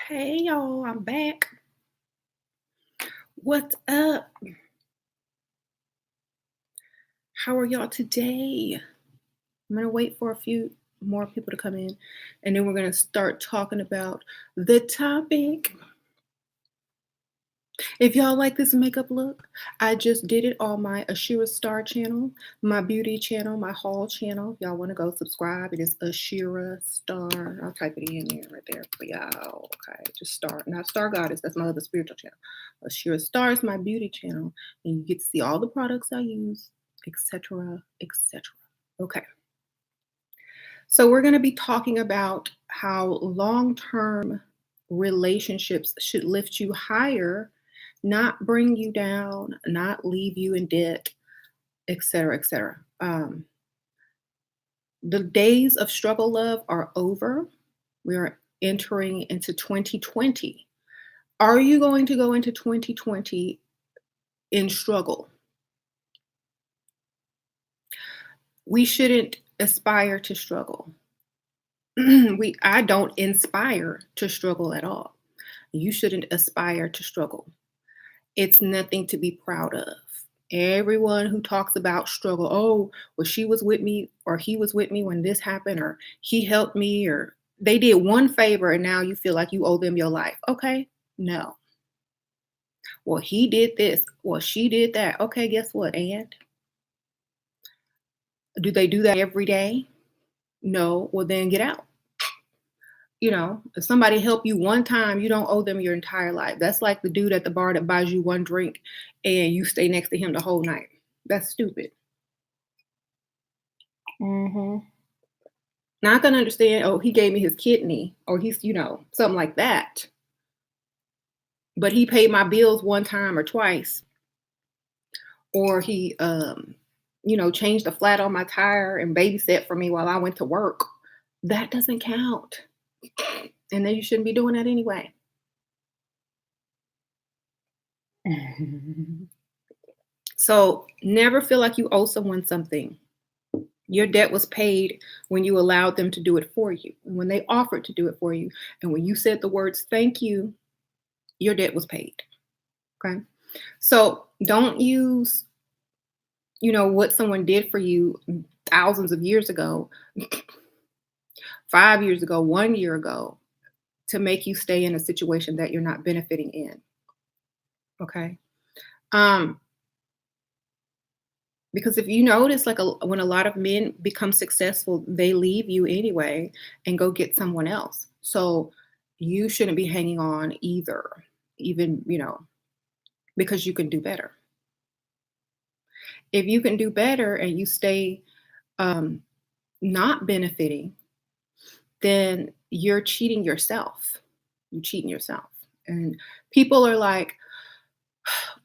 Hey y'all, I'm back. What's up? How are y'all today? I'm gonna wait for a few more people to come in and then we're gonna start talking about the topic. If y'all like this makeup look, I just did it on my Ashira Star channel, my beauty channel, my haul channel. If y'all want to go subscribe, it is Ashira Star. I'll type it in there right there for y'all. Okay, just Star, not Star Goddess. That's my other spiritual channel. Ashira Star is my beauty channel, and you get to see all the products I use, etc., etc. Okay, so we're going to be talking about how long-term relationships should lift you higher, not bring you down, not leave you in debt, etc., etc. The days of struggle love are over. We are entering into 2020. Are you going to go into 2020 in struggle? We shouldn't aspire to struggle. I don't inspire to struggle at all. You shouldn't aspire to struggle. It's nothing to be proud of. Everyone who talks about struggle, oh, well, she was with me or he was with me when this happened, or he helped me, or they did one favor and now you feel like you owe them your life. Okay, no. Well, he did this. Well, she did that. Okay, guess what? And do they do that every day? No. Well, then get out. If somebody helped you one time, you don't owe them your entire life. That's like the dude at the bar that buys you one drink and you stay next to him the whole night. That's stupid. Not gonna understand, oh, he gave me his kidney, or he's, something like that. But he paid my bills one time or twice, or he, changed the flat on my tire and babysat for me while I went to work. That doesn't count. And then you shouldn't be doing that anyway. So never feel like you owe someone something. Your debt was paid when you allowed them to do it for you, when they offered to do it for you. And when you said the words, thank you, your debt was paid. Okay. So don't use, what someone did for you thousands of years ago, 5 years ago, 1 year ago, to make you stay in a situation that you're not benefiting in. Okay. Because if you notice, like when a lot of men become successful, they leave you anyway and go get someone else. So you shouldn't be hanging on either, even, because you can do better. If you can do better and you stay not benefiting, then you're cheating yourself. You're cheating yourself. And people are like,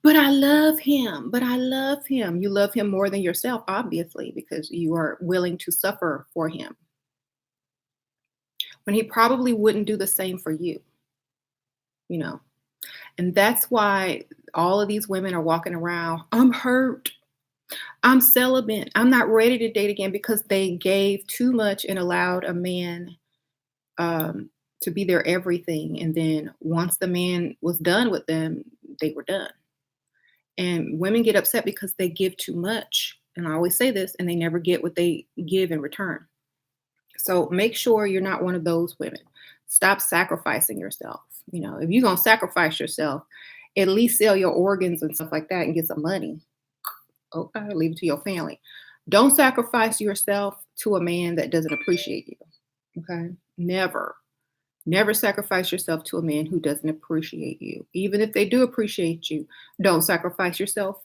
but I love him. But I love him. You love him more than yourself, obviously, because you are willing to suffer for him. When he probably wouldn't do the same for you, And that's why all of these women are walking around, I'm hurt. I'm celibate. I'm not ready to date again, because they gave too much and allowed a man to be their everything. And then once the man was done with them, they were done. And women get upset because they give too much. And I always say this, and they never get what they give in return. So make sure you're not one of those women. Stop sacrificing yourself. If you're going to sacrifice yourself, at least sell your organs and stuff like that and get some money. Okay, leave it to your family. Don't sacrifice yourself to a man that doesn't appreciate you. Okay, never. Never sacrifice yourself to a man who doesn't appreciate you. Even if they do appreciate you, don't sacrifice yourself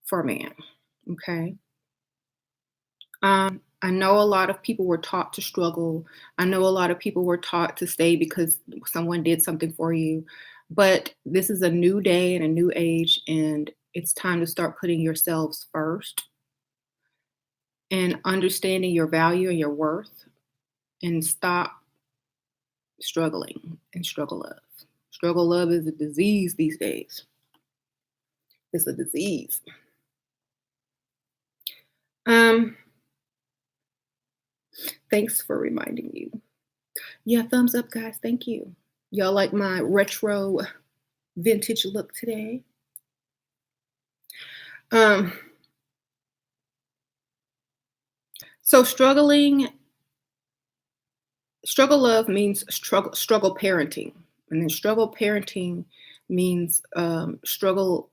for a man. Okay. I know a lot of people were taught to struggle. I know a lot of people were taught to stay because someone did something for you. But this is a new day and a new age, and it's time to start putting yourselves first and understanding your value and your worth, and stop struggling and struggle love. Struggle love is a disease these days. It's a disease. Thanks for reminding you. Yeah, thumbs up, guys. Thank you. Y'all like my retro vintage look today? Um, so struggle love means struggle parenting. And then struggle parenting means struggle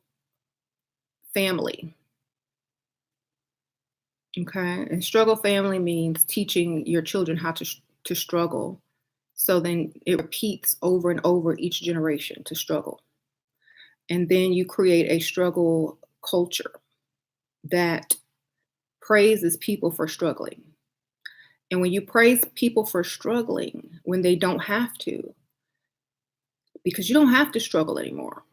family. Okay. And struggle family means teaching your children how to struggle. So then it repeats over and over each generation to struggle. And then you create a struggle culture that praises people for struggling. And when you praise people for struggling when they don't have to, because you don't have to struggle anymore,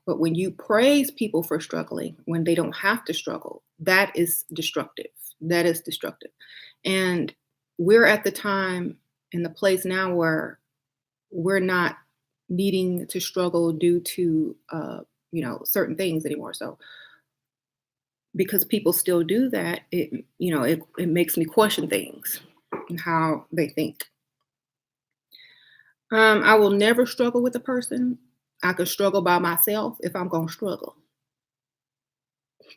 but when you praise people for struggling when they don't have to struggle, that is destructive. That is destructive. And we're at the time in the place now where we're not needing to struggle due to certain things anymore. So because people still do that, it makes me question things and how they think. I will never struggle with a person. I could struggle by myself if I'm gonna struggle.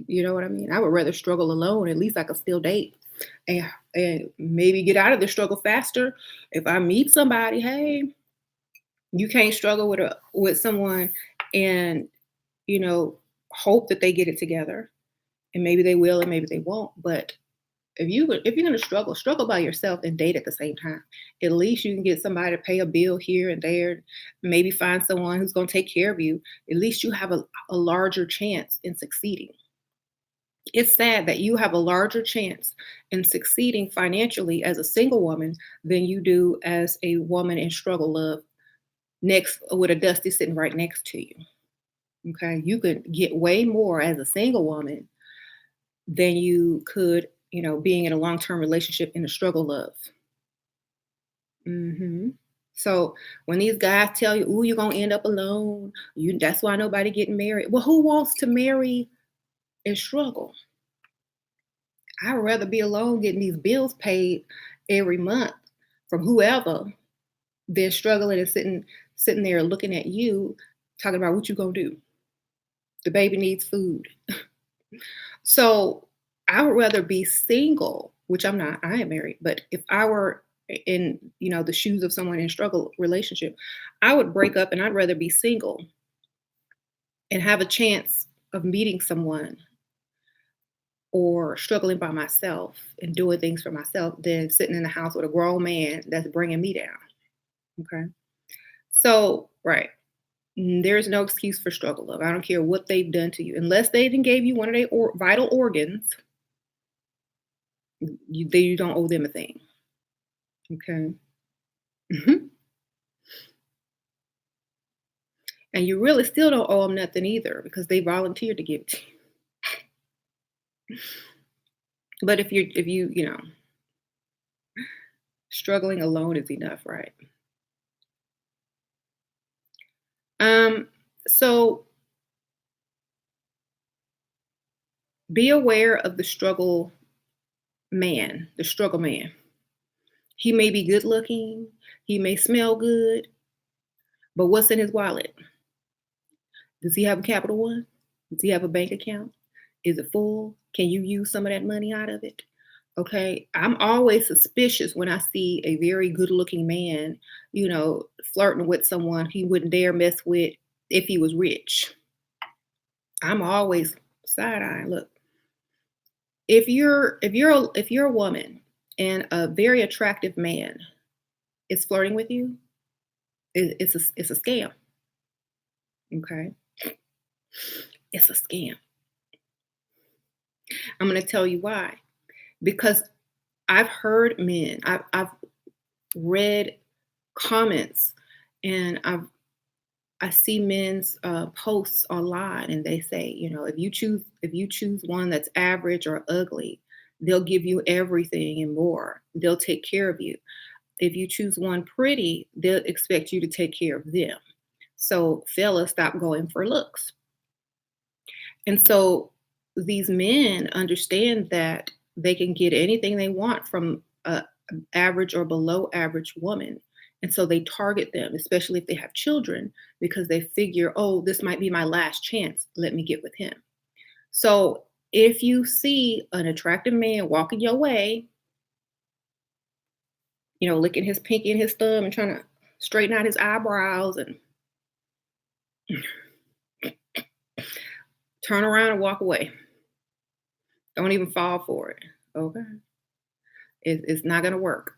You know what I mean? I would rather struggle alone. At least I could still date and maybe get out of the struggle faster. If I meet somebody, hey, you can't struggle with someone and you know hope that they get it together, and maybe they will and maybe they won't. But if you're gonna struggle by yourself and date at the same time. At least you can get somebody to pay a bill here and there, maybe find someone who's gonna take care of you. At least you have a larger chance in succeeding. It's sad that you have a larger chance in succeeding financially as a single woman than you do as a woman in struggle love next with a dusty sitting right next to you. Okay. You could get way more as a single woman than you could, being in a long-term relationship in a struggle love. hmm So when these guys tell you, "Ooh, you're gonna end up alone," that's why nobody getting married. Well, who wants to marry and struggle? I'd rather be alone getting these bills paid every month from whoever than struggling and sitting there looking at you talking about what you gonna do. The baby needs food. So I would rather be single, which I'm not. I am married, but if I were in the shoes of someone in struggle relationship, I would break up and I'd rather be single and have a chance of meeting someone or struggling by myself and doing things for myself than sitting in the house with a grown man that's bringing me down. Okay. So, right. There's no excuse for struggle love. I don't care what they've done to you. Unless they even gave you one of their vital organs, you don't owe them a thing. Okay. Mhm. And you really still don't owe them nothing either because they volunteered to give it to you. But if you struggling alone is enough, right? Um, so be aware of the struggle man. He may be good looking, he may smell good, but what's in his wallet? Does he have a Capital One? Does he have a bank account? Is it full? Can you use some of that money out of it? Okay. I'm always suspicious when I see a very good looking man, flirting with someone he wouldn't dare mess with if he was rich. I'm always side eyeing. Look, if you're a woman and a very attractive man is flirting with you, it's a scam. Okay. It's a scam. I'm going to tell you why. Because I've heard men, I've read comments, and I see men's posts online, and they say, if you choose one that's average or ugly, they'll give you everything and more. They'll take care of you. If you choose one pretty, they'll expect you to take care of them. So fellas, stop going for looks. And so these men understand that they can get anything they want from a average or below average woman. And so they target them, especially if they have children, because they figure, oh, this might be my last chance. Let me get with him. So if you see an attractive man walking your way, licking his pinky and his thumb and trying to straighten out his eyebrows and turn around and walk away. Don't even fall for it. Okay. It's not going to work.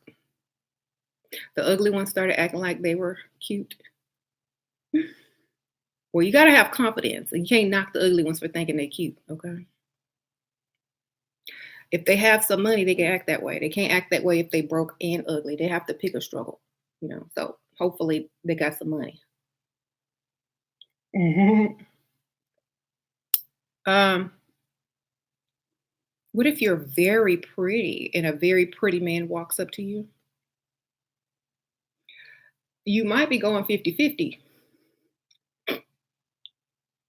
The ugly ones started acting like they were cute. Well, you got to have confidence. And you can't knock the ugly ones for thinking they're cute. Okay. If they have some money, they can act that way. They can't act that way if they broke and ugly. They have to pick a struggle, So hopefully they got some money. Mhm. Um, what if you're very pretty and a very pretty man walks up to you? You might be going 50-50.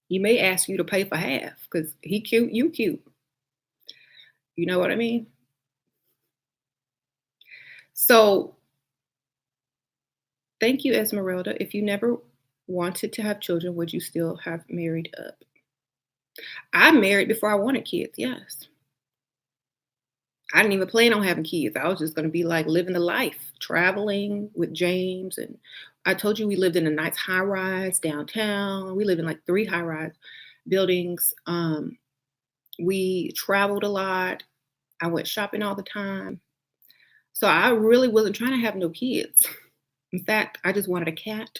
He may ask you to pay for half because he cute, you cute. You know what I mean? So thank you, Esmeralda. If you never wanted to have children, would you still have married up? I married before I wanted kids, yes. I didn't even plan on having kids. I was just going to be like living the life, traveling with James. And I told you we lived in a nice high rise downtown. We lived in like 3 high rise buildings. We traveled a lot. I went shopping all the time. So I really wasn't trying to have no kids. In fact, I just wanted a cat.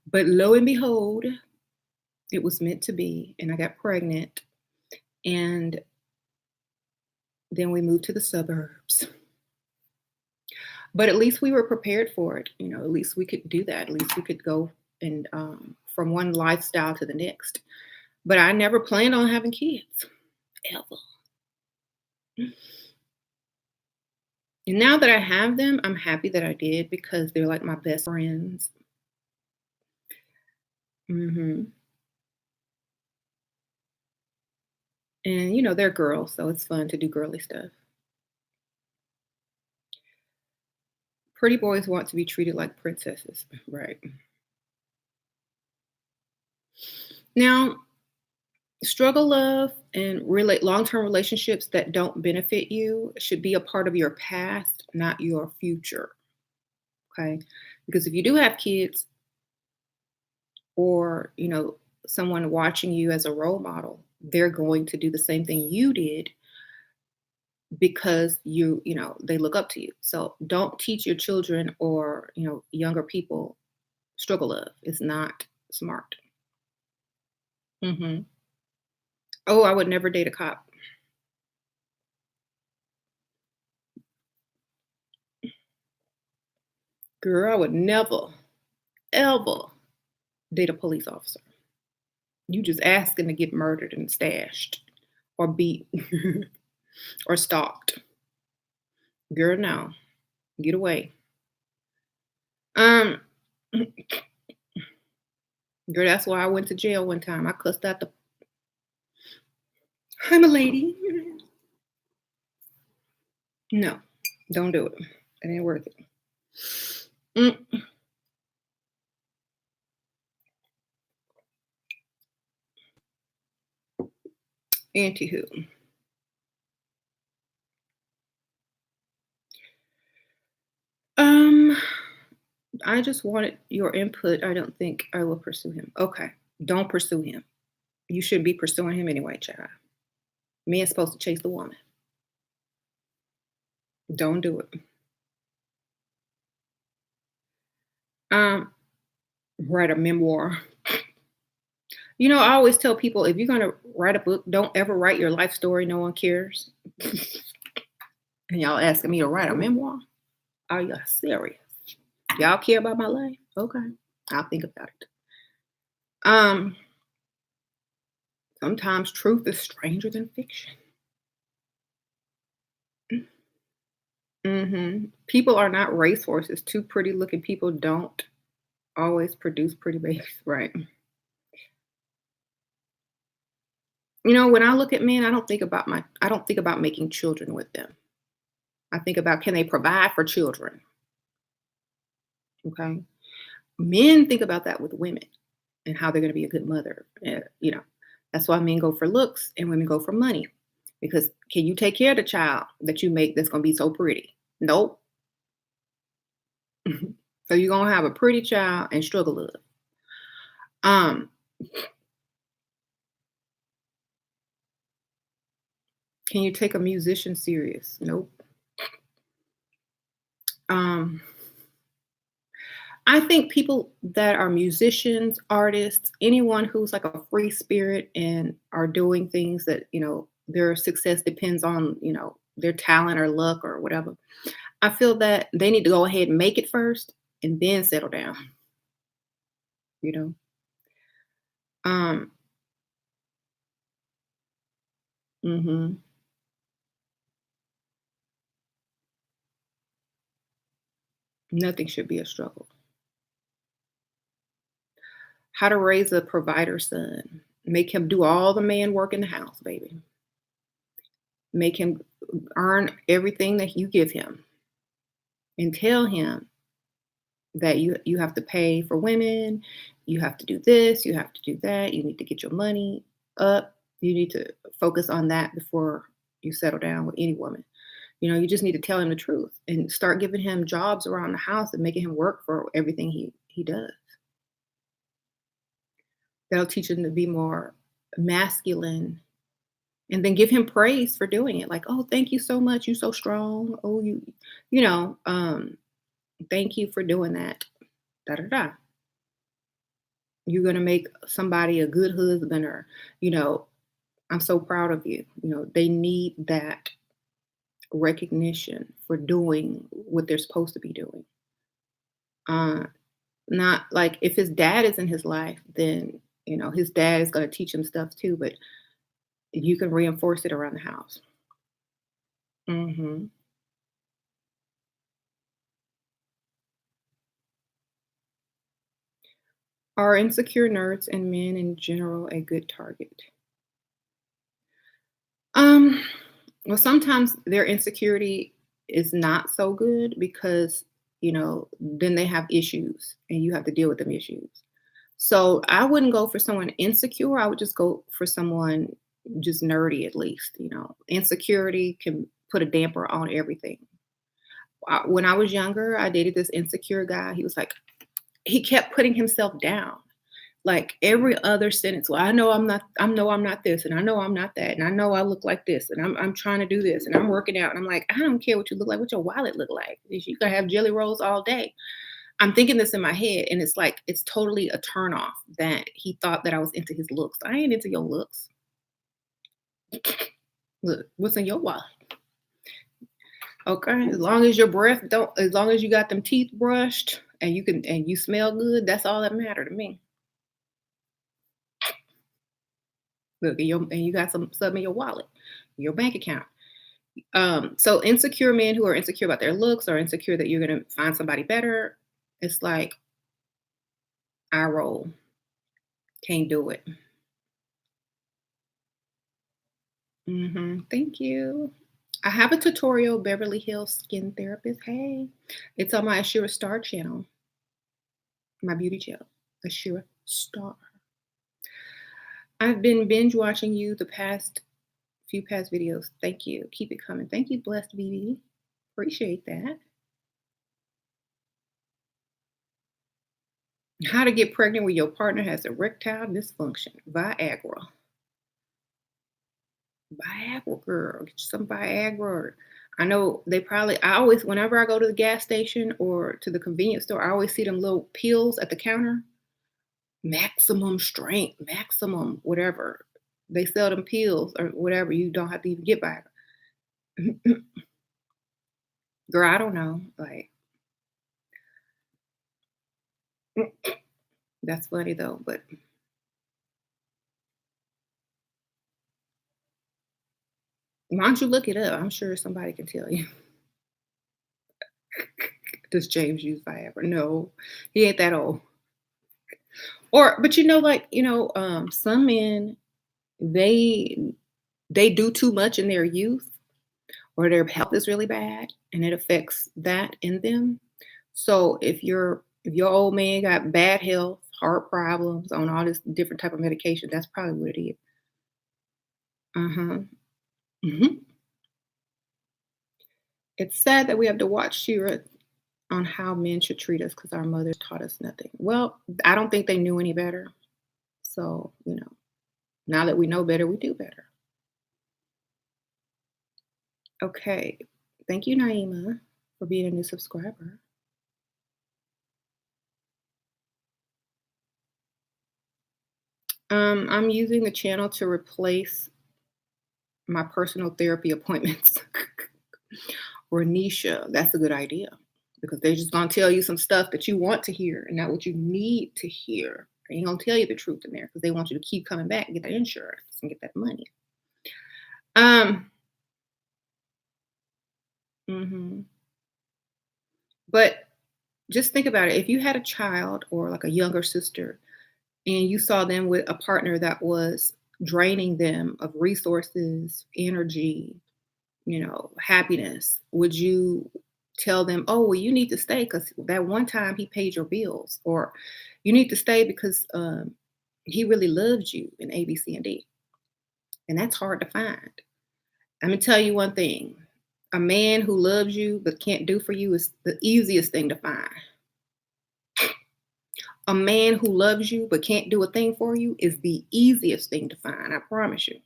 But lo and behold, it was meant to be. And I got pregnant. And then we moved to the suburbs. But at least we were prepared for it. At least we could do that. At least we could go and from one lifestyle to the next. But I never planned on having kids, ever. And now that I have them, I'm happy that I did because they're like my best friends. hmm And they're girls, so it's fun to do girly stuff. Pretty boys want to be treated like princesses, right? Now, struggle love and long-term relationships that don't benefit you should be a part of your past, not your future. Okay? Because if you do have kids or, someone watching you as a role model, they're going to do the same thing you did because they look up to you. So don't teach your children or, younger people struggle love. It's not smart. hmm Oh, I would never date a cop. Girl, I would never, ever date a police officer. You just asking to get murdered and stashed or beat or stalked. Girl, no. Get away. Um, girl, that's why I went to jail one time. I cussed out the I'm a lady. No, don't do it. It ain't worth it. Mm, Anywho. Um, I just wanted your input. I don't think I will pursue him. Okay. Don't pursue him. You shouldn't be pursuing him anyway, child. Man's supposed to chase the woman. Don't do it. Um, Write a memoir. I always tell people if you're gonna write a book, don't ever write your life story. No one cares. And y'all asking me to write a memoir? Are you serious? Y'all care about my life? Okay. I'll think about it. Um, Sometimes truth is stranger than fiction. People are not racehorses. Two pretty looking people don't always produce pretty babies, right? When I look at men, I don't think about making children with them. I think about can they provide for children? Okay. Men think about that with women and how they're going to be a good mother. That's why men go for looks and women go for money. Because can you take care of the child that you make that's going to be so pretty? Nope. So you're going to have a pretty child and struggle a little. Um, can you take a musician serious? Nope. Um, I think people that are musicians, artists, anyone who's like a free spirit and are doing things that, their success depends on, their talent or luck or whatever. I feel that they need to go ahead and make it first and then settle down, you know. Um, mhm. Nothing should be a struggle. How to raise a provider son. Make him do all the man work in the house, baby. Make him earn everything that you give him and tell him that you have to pay for women, you have to do this, you have to do that, you need to get your money up. You need to focus on that before you settle down with any woman. You just need to tell him the truth and start giving him jobs around the house and making him work for everything he does. That'll teach him to be more masculine and then give him praise for doing it. Like, oh, thank you so much. You so strong. Oh, you know, thank you for doing that. Da da da. You're gonna make somebody a good husband, or you know, I'm so proud of you. They need that recognition for doing what they're supposed to be doing. Uh, Not like if his dad is in his life, then his dad is gonna teach him stuff too, but you can reinforce it around the house. Mhm. Are insecure nerds and men in general a good target? Um, well, sometimes their insecurity is not so good because, then they have issues and you have to deal with them issues. So I wouldn't go for someone insecure. I would just go for someone just nerdy at least. Insecurity can put a damper on everything. When I was younger, I dated this insecure guy. He kept putting himself down. Like every other sentence, well, I know I'm not this, and I know I'm not that, and I know I look like this, and I'm trying to do this, and I'm working out. And I'm like, I don't care what you look like, what your wallet look like. You can have jelly rolls all day. I'm thinking this in my head, and it's like it's totally a turn off that he thought that I was into his looks. I ain't into your looks. Look, what's in your wallet? Okay. As long as you got them teeth brushed and you smell good, that's all that matter to me. Look, and you got something in your wallet, your bank account. So insecure men who are insecure about their looks or insecure that you're gonna find somebody better, it's like I roll. Can't do it. Thank you. I have a tutorial, Beverly Hills Skin Therapist. Hey, it's on my Assura Star channel, my beauty channel, Assura Star. I've been binge watching you the past videos. Thank you. Keep it coming. Thank you, Blessed BB. Appreciate that. How to get pregnant when your partner has erectile dysfunction. Viagra. Viagra, girl. Get you some Viagra. I know I always, whenever I go to the gas station or to the convenience store, I always see them little pills at the counter. Maximum strength, maximum, whatever. They sell them pills or whatever. You don't have to even get Viagra. Girl, I don't know. Like, that's funny though. But why don't you look it up? I'm sure somebody can tell you. Does James use Viagra? No, he ain't that old. But some men they they do too much in their youth, or their health is really bad, and it affects that in them. So if If your old man got bad health, heart problems, on all this different type of medication, that's probably what it is. Uh-huh. Mhm. It's sad that we have to watch Shira on how men should treat us because our mothers taught us nothing. Well, I don't think they knew any better. So, now that we know better, we do better. Okay. Thank you, Naima, for being a new subscriber. I'm using the channel to replace my personal therapy appointments. Or Nisha, that's a good idea because they're just gonna tell you some stuff that you want to hear and not what you need to hear. They ain't gonna tell you the truth in there because they want you to keep coming back and get that insurance and get that money. Um, mhm. But just think about it. If you had a child or like a younger sister and you saw them with a partner that was draining them of resources, energy, happiness, would you tell them, "Oh, well, you need to stay because that one time he paid your bills," or "You need to stay because he really loved you in A, B, C, and D." And that's hard to find. I'm gonna tell you one thing: a man who loves you but can't do for you is the easiest thing to find. A man who loves you but can't do a thing for you is the easiest thing to find. I promise you.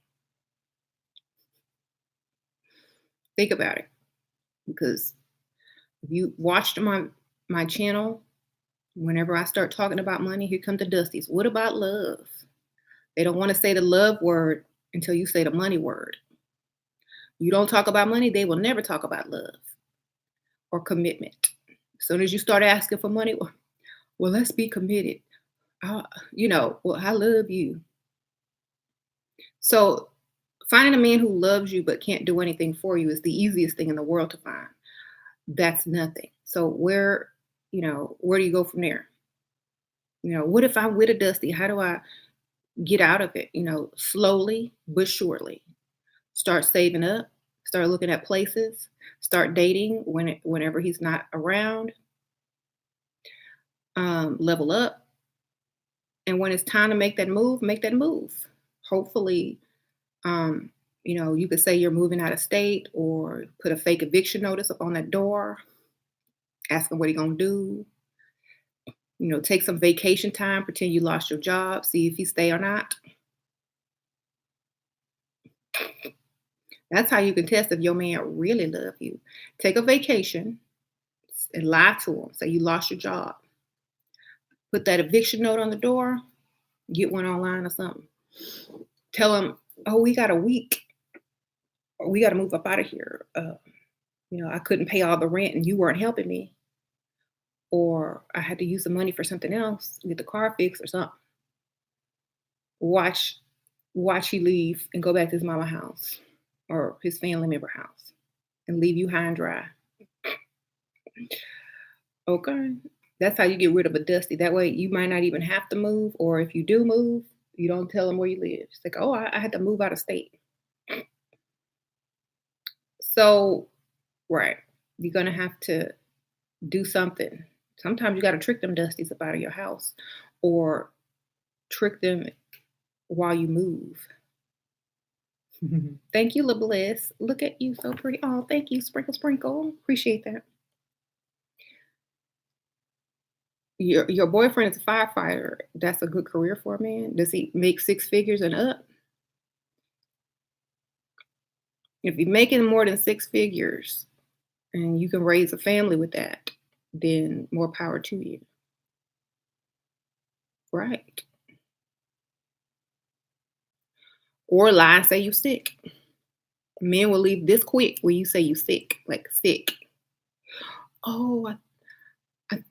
Think about it, because if you watched my channel, whenever I start talking about money, here come the Dusties. What about love? They don't want to say the love word until you say the money word. You don't talk about money, they will never talk about love or commitment. As soon as you start asking for money, well, let's be committed. Well, I love you. So finding a man who loves you but can't do anything for you is the easiest thing in the world to find. That's nothing. So where do you go from there? What if I'm with a Dusty? How do I get out of it? Slowly but surely. Start saving up, start looking at places, start dating whenever he's not around, level up. And when it's time to make that move, make that move. Hopefully, um, you could say you're moving out of state or put a fake eviction notice up on that door, ask him what he gonna do. Take some vacation time, pretend you lost your job, see if he stay or not. That's how you can test if your man really love you. Take a vacation and lie to him. Say you lost your job. Put that eviction note on the door. Get one online or something. Tell him, oh, we got a week. Or we got to move up out of here. I couldn't pay all the rent and you weren't helping me. Or I had to use the money for something else, get the car fixed or something. Watch, watch he leave and go back to his mama house or his family member house and leave you high and dry. Okay. That's how you get rid of a Dusty. That way you might not even have to move. Or if you do move, you don't tell them where you live. It's like, oh, I had to move out of state. So, right. You're going to have to do something. Sometimes you got to trick them Dusties up out of your house or trick them while you move. Thank you, La Bliss. Look at you, so pretty. Oh, thank you, Sprinkle Sprinkle. Appreciate that. Your boyfriend is a firefighter. That's a good career for a man. Does he make six figures and up? If you're making more than six figures and you can raise a family with that, then more power to you. Right. Or lie and say you sick. Men will leave this quick when you say you sick, like sick. Oh, I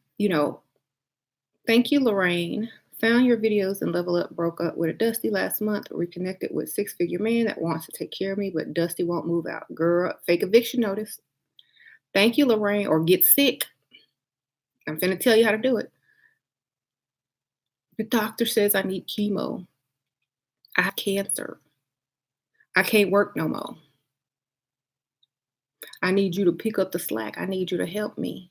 thank you, Lorraine. Found your videos and level up. Broke up with a Dusty last month. Reconnected with six-figure man that wants to take care of me, but Dusty won't move out. Girl, fake eviction notice. Thank you, Lorraine. Or get sick. I'm finna tell you how to do it. The doctor says I need chemo. I have cancer. I can't work no more. I need you to pick up the slack. I need you to help me.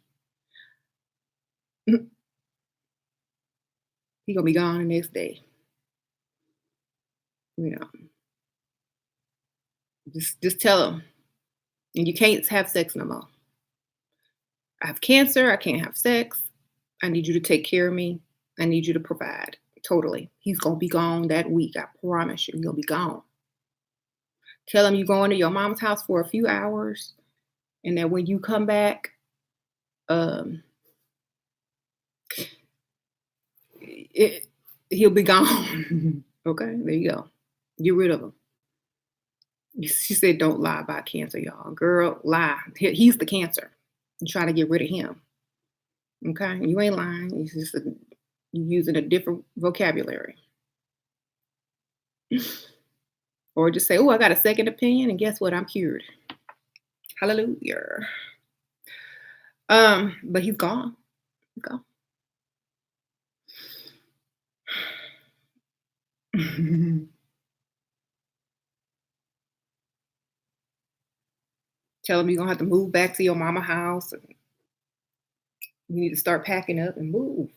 He gonna be gone the next day. You know, just tell him, and you can't have sex no more. I have cancer. I can't have sex. I need you to take care of me. I need you to provide. Totally. He's gonna be gone that week. I promise you, he'll be gone. Tell him you're going to your mama's house for a few hours, and that when you come back, um, it, he'll be gone. Okay, there you go. Get rid of him. She said, "Don't lie about cancer, y'all. Girl, lie. He's the cancer. You try to get rid of him. Okay, you ain't lying. It's just you using a different vocabulary, or just say, "Oh, I got a second opinion, and guess what? I'm cured. Hallelujah." But he's gone. He's gone. Tell him you're gonna have to move back to your mama house, and you need to start packing up and move,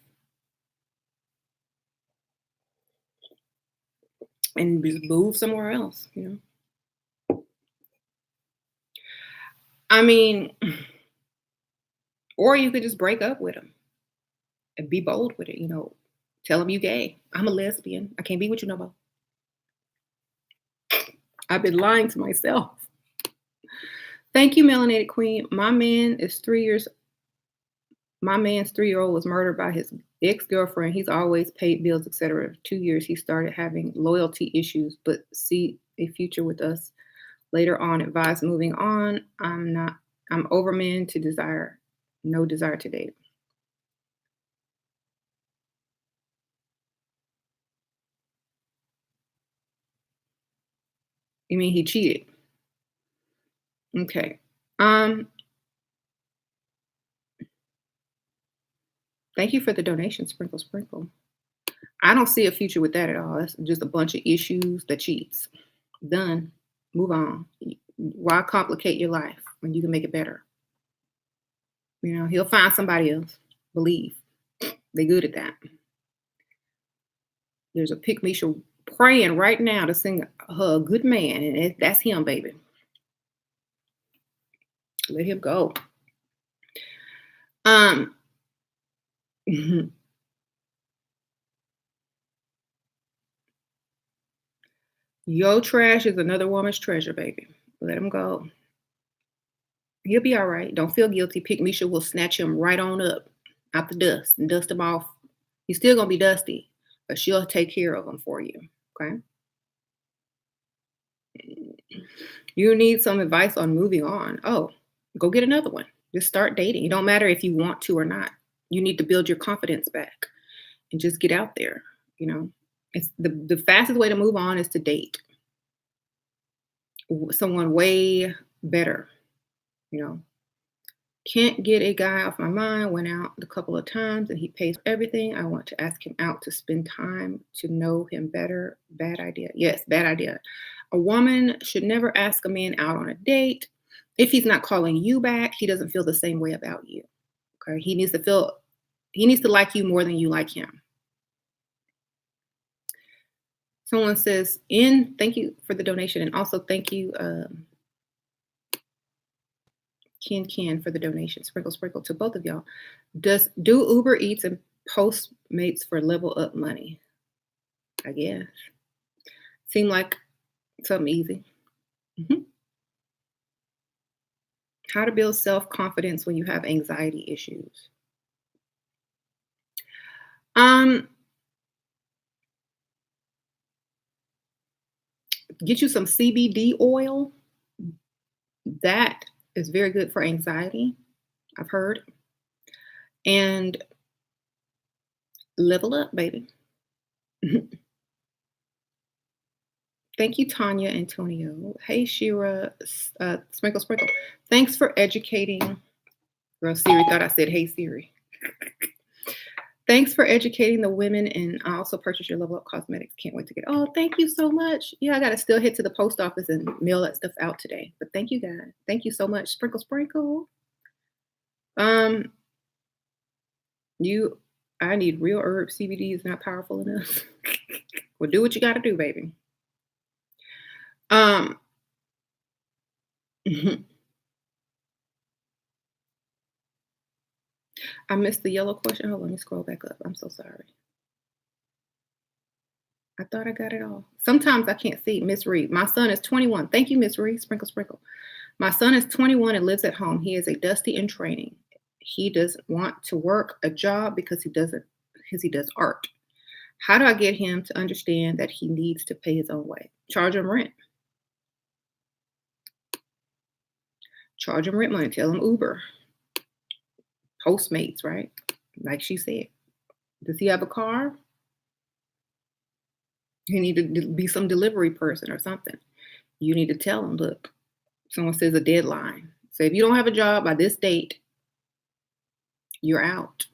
and just move somewhere else. I mean, or you could just break up with him and be bold with it. Tell him you gay. I'm a lesbian. I can't be with you no more. I've been lying to myself. Thank you, Melanated Queen. My man's 3-year-old was murdered by his ex-girlfriend. He's always paid bills, etc. 2 years, he started having loyalty issues, but see a future with us. Later on, advised moving on. I'm over men to desire, no desire to date. You mean he cheated? Okay. Thank you for the donation, Sprinkle Sprinkle. I don't see a future with that at all. That's just a bunch of issues that cheats. Done. Move on. Why complicate your life when you can make it better? He'll find somebody else. Believe. They're good at that. There's a Pick Misha praying right now to sing her a good man, and that's him, baby. Let him go. Your trash is another woman's treasure, baby. Let him go. He'll be all right. Don't feel guilty. Pick Misha will snatch him right on up out the dust and dust him off. He's still gonna be dusty, but she'll take care of him for you. Okay. You need some advice on moving on. Oh, go get another one. Just start dating. It don't matter if you want to or not. You need to build your confidence back and just get out there. It's the fastest way to move on is to date someone way better. Can't get a guy off my mind. Went out a couple of times and he pays for everything. I want to ask him out to spend time to know him better. Bad idea. Yes, bad idea. A woman should never ask a man out on a date. If he's not calling you back, he doesn't feel the same way about you. Okay. He needs to like you more than you like him. Someone says, thank you for the donation. And also thank you, Ken for the donation. Sprinkle to both of y'all. Do Uber Eats and Postmates for level up money? I guess. Seem like something easy. How to build self-confidence when you have anxiety issues. Get you some CBD oil. That is very good for anxiety, I've heard. And level up, baby. Thank you, Tanya Antonio. Hey, Shira, Sprinkle. Thanks for educating. Girl, Siri thought I said, hey, Siri. Thanks for educating the women, and I also purchased your Level Up Cosmetics. Can't wait to get. Oh, thank you so much. Yeah, I got to still head to the post office and mail that stuff out today. But thank you, guys. Thank you so much. Sprinkle. I need real herbs. CBD is not powerful enough. Well, do what you gotta do, baby. Um, I missed the yellow question. Hold on, let me scroll back up. I'm so sorry. I thought I got it all. Sometimes I can't see. Miss Reed. My son is 21. Thank you, Miss Reed. Sprinkle, sprinkle. My son is 21 and lives at home. He is a dusty in training. He doesn't want to work a job because he does art. How do I get him to understand that he needs to pay his own way? Charge him rent. Charge him rent money. Tell him Uber. Postmates, right? Like she said. Does he have a car? He need to be some delivery person or something. You need to tell him, look, someone says a deadline. Say if you don't have a job by this date, you're out.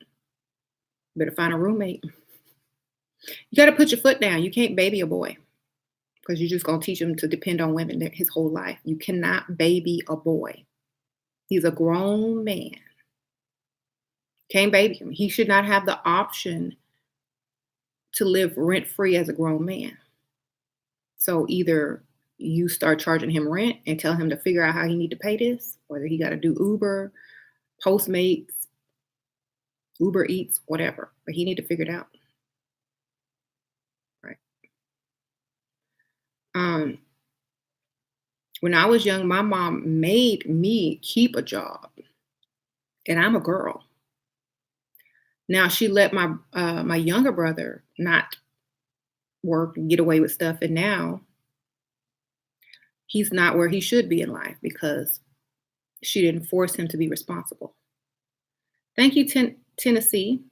Better find a roommate. You got to put your foot down. You can't baby a boy because you're just going to teach him to depend on women his whole life. You cannot baby a boy. He's a grown man. Can't baby him. He should not have the option to live rent free as a grown man. So either you start charging him rent and tell him to figure out how he need to pay this, whether he got to do Uber, Postmates, Uber Eats, whatever. But he need to figure it out. Right. When I was young, my mom made me keep a job, and I'm a girl. Now she let my younger brother not work and get away with stuff, and now he's not where he should be in life because she didn't force him to be responsible. Thank you, Tennessee.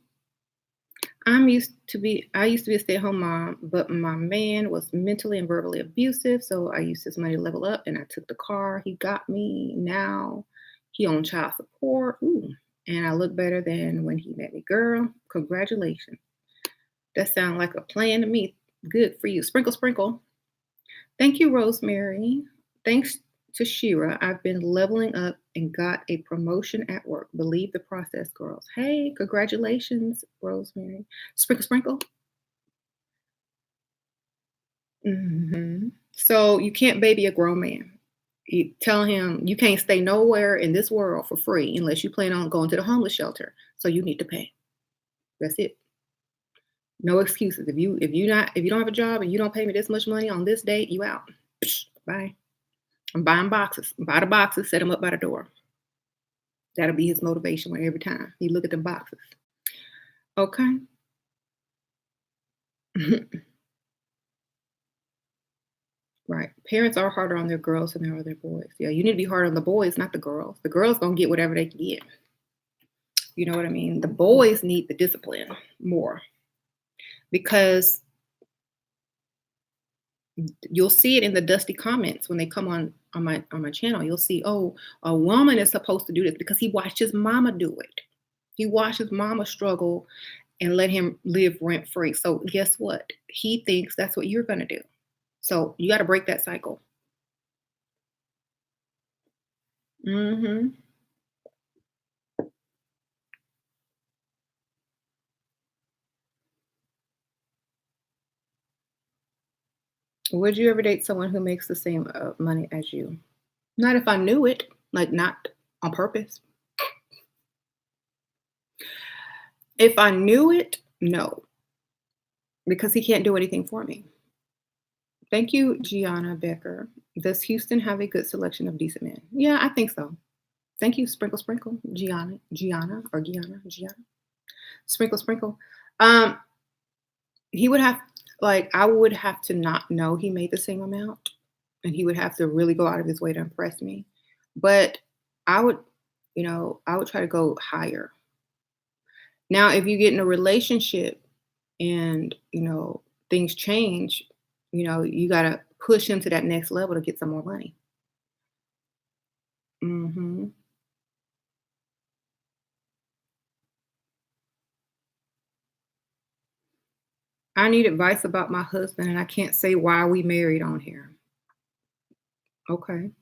I used to be a stay-at-home mom, but my man was mentally and verbally abusive, so I used his money to level up and I took the car he got me. Now he on child support. Ooh, and I look better than when he met me. Girl, congratulations. That sounds like a plan to me. Good for you. Sprinkle, sprinkle. Thank you, Rosemary. Thanks to Shira, I've been leveling up and got a promotion at work. Believe the process, girls. Hey, congratulations, Rosemary. Sprinkle, sprinkle. So you can't baby a grown man. You tell him you can't stay nowhere in this world for free unless you plan on going to the homeless shelter. So you need to pay. That's it. No excuses. If you don't have a job and you don't pay me this much money on this date, you out. Bye. I'm buying boxes. Buy the boxes, set them up by the door. That'll be his motivation when every time he look at the boxes. Okay. Right. Parents are harder on their girls than they are on their boys. Yeah, you need to be hard on the boys, not the girls. The girls gonna get whatever they can get. You know what I mean? The boys need the discipline more because you'll see it in the dusty comments when they come on my channel. You'll see, oh, a woman is supposed to do this because he watched his mama do it. He watched his mama struggle and let him live rent free. So guess what? He thinks that's what you're gonna do. So you got to break that cycle. hmm Would you ever date someone who makes the same money as you? Not if I knew it, like not on purpose. If I knew it, no, because he can't do anything for me. Thank you, Gianna Becker. Does Houston have a good selection of decent men? Yeah, I think so. Thank you, Sprinkle Sprinkle, Gianna. Sprinkle Sprinkle. Um, he would have I would have to not know he made the same amount, and he would have to really go out of his way to impress me. But I would, I would try to go higher. Now, if you get in a relationship and, things change, you got to push him to that next level to get some more money. hmm I need advice about my husband, and I can't say why we married on here. Okay.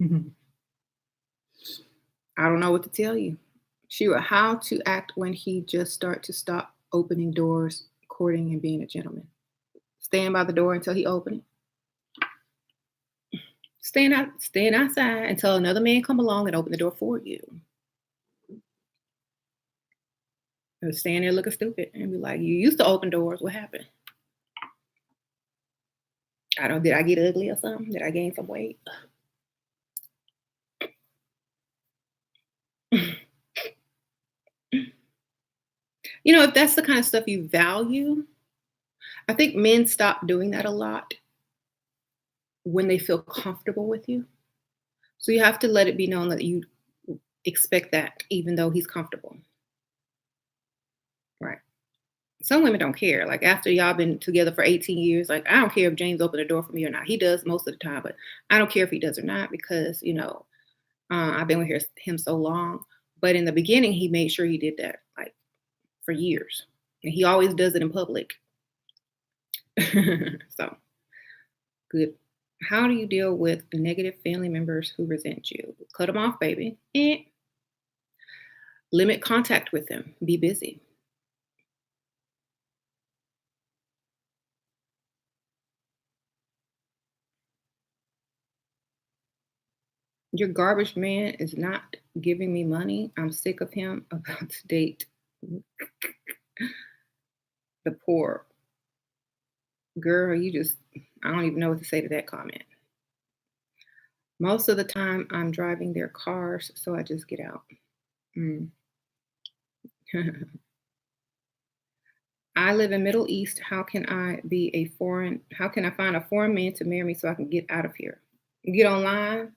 I don't know what to tell you. She wrote, how to act when he just start to stop opening doors, courting, and being a gentleman. Stand by the door until he open it. Stand outside until another man come along and open the door for you. Or stand there looking stupid and be like, you used to open doors. What happened? I don't. Did I get ugly or something? Did I gain some weight? If that's the kind of stuff you value, I think men stop doing that a lot when they feel comfortable with you. So you have to let it be known that you expect that, even though he's comfortable. Right. Some women don't care. Like after y'all been together for 18 years, like I don't care if James opened the door for me or not. He does most of the time, but I don't care if he does or not because I've been with him so long. But in the beginning, he made sure he did that like for years, and he always does it in public. So good. How do you deal with negative family members who resent you? Cut them off, baby. Limit contact with them. Be busy. Your garbage man is not giving me money. I'm sick of him about to date the poor. Girl, I don't even know what to say to that comment. Most of the time, I'm driving their cars, so I just get out. Mm. I live in Middle East. How can I find a foreign man to marry me so I can get out of here? You get online,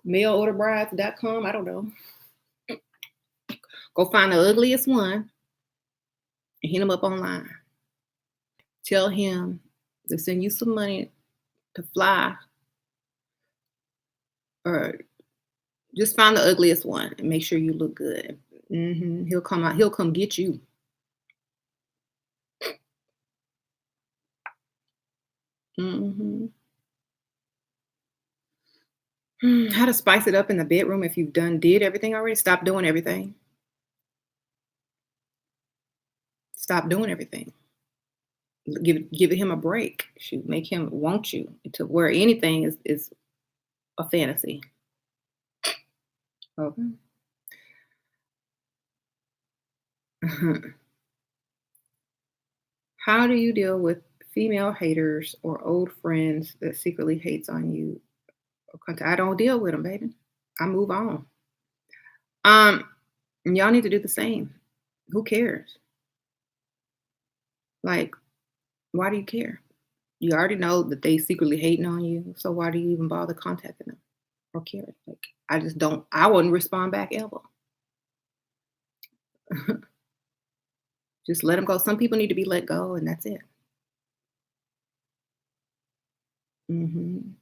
mailorderbrides.com. I don't know. Go find the ugliest one and hit him up online. Tell him to send you some money to fly, or just find the ugliest one and make sure you look good. He'll come out. He'll come get you. hmm How to spice it up in the bedroom if you've did everything already. Stop doing everything. Stop doing everything. Give him a break. Shoot, make him want you to where anything is a fantasy. Okay. How do you deal with female haters or old friends that secretly hates on you? I don't deal with them, baby. I move on. Um, y'all need to do the same. Who cares? Like, why do you care? You already know that they secretly hating on you, so why do you even bother contacting them or care? Like, I just don't. I wouldn't respond back ever. Just let them go. Some people need to be let go, and that's it. hmm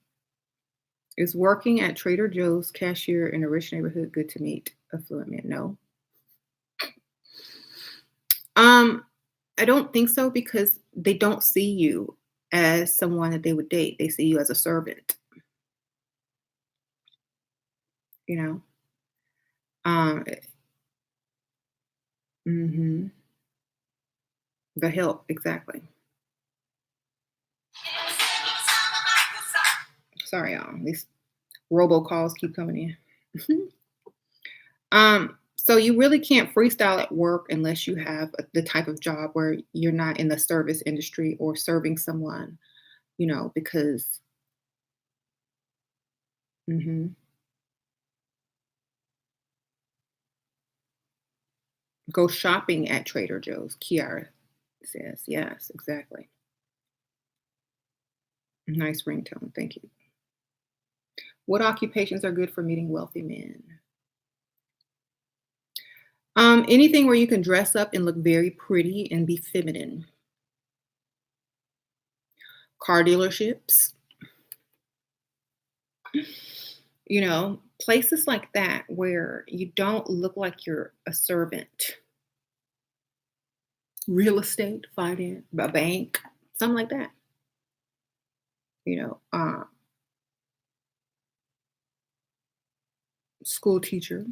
Is working at Trader Joe's cashier in a rich neighborhood good to meet affluent men? No. Um, I don't think so because they don't see you as someone that they would date. They see you as a servant, you know? Um, mhm. The help, exactly. Sorry, y'all. These robocalls keep coming in. So you really can't freestyle at work unless you have the type of job where you're not in the service industry or serving someone, because mhm. Go shopping at Trader Joe's, Kiara says. Yes, exactly. Nice ringtone. Thank you. What occupations are good for meeting wealthy men? Anything where you can dress up and look very pretty and be feminine. Car dealerships, places like that where you don't look like you're a servant. Real estate, finance, a bank, something like that. You know, uh, School teacher.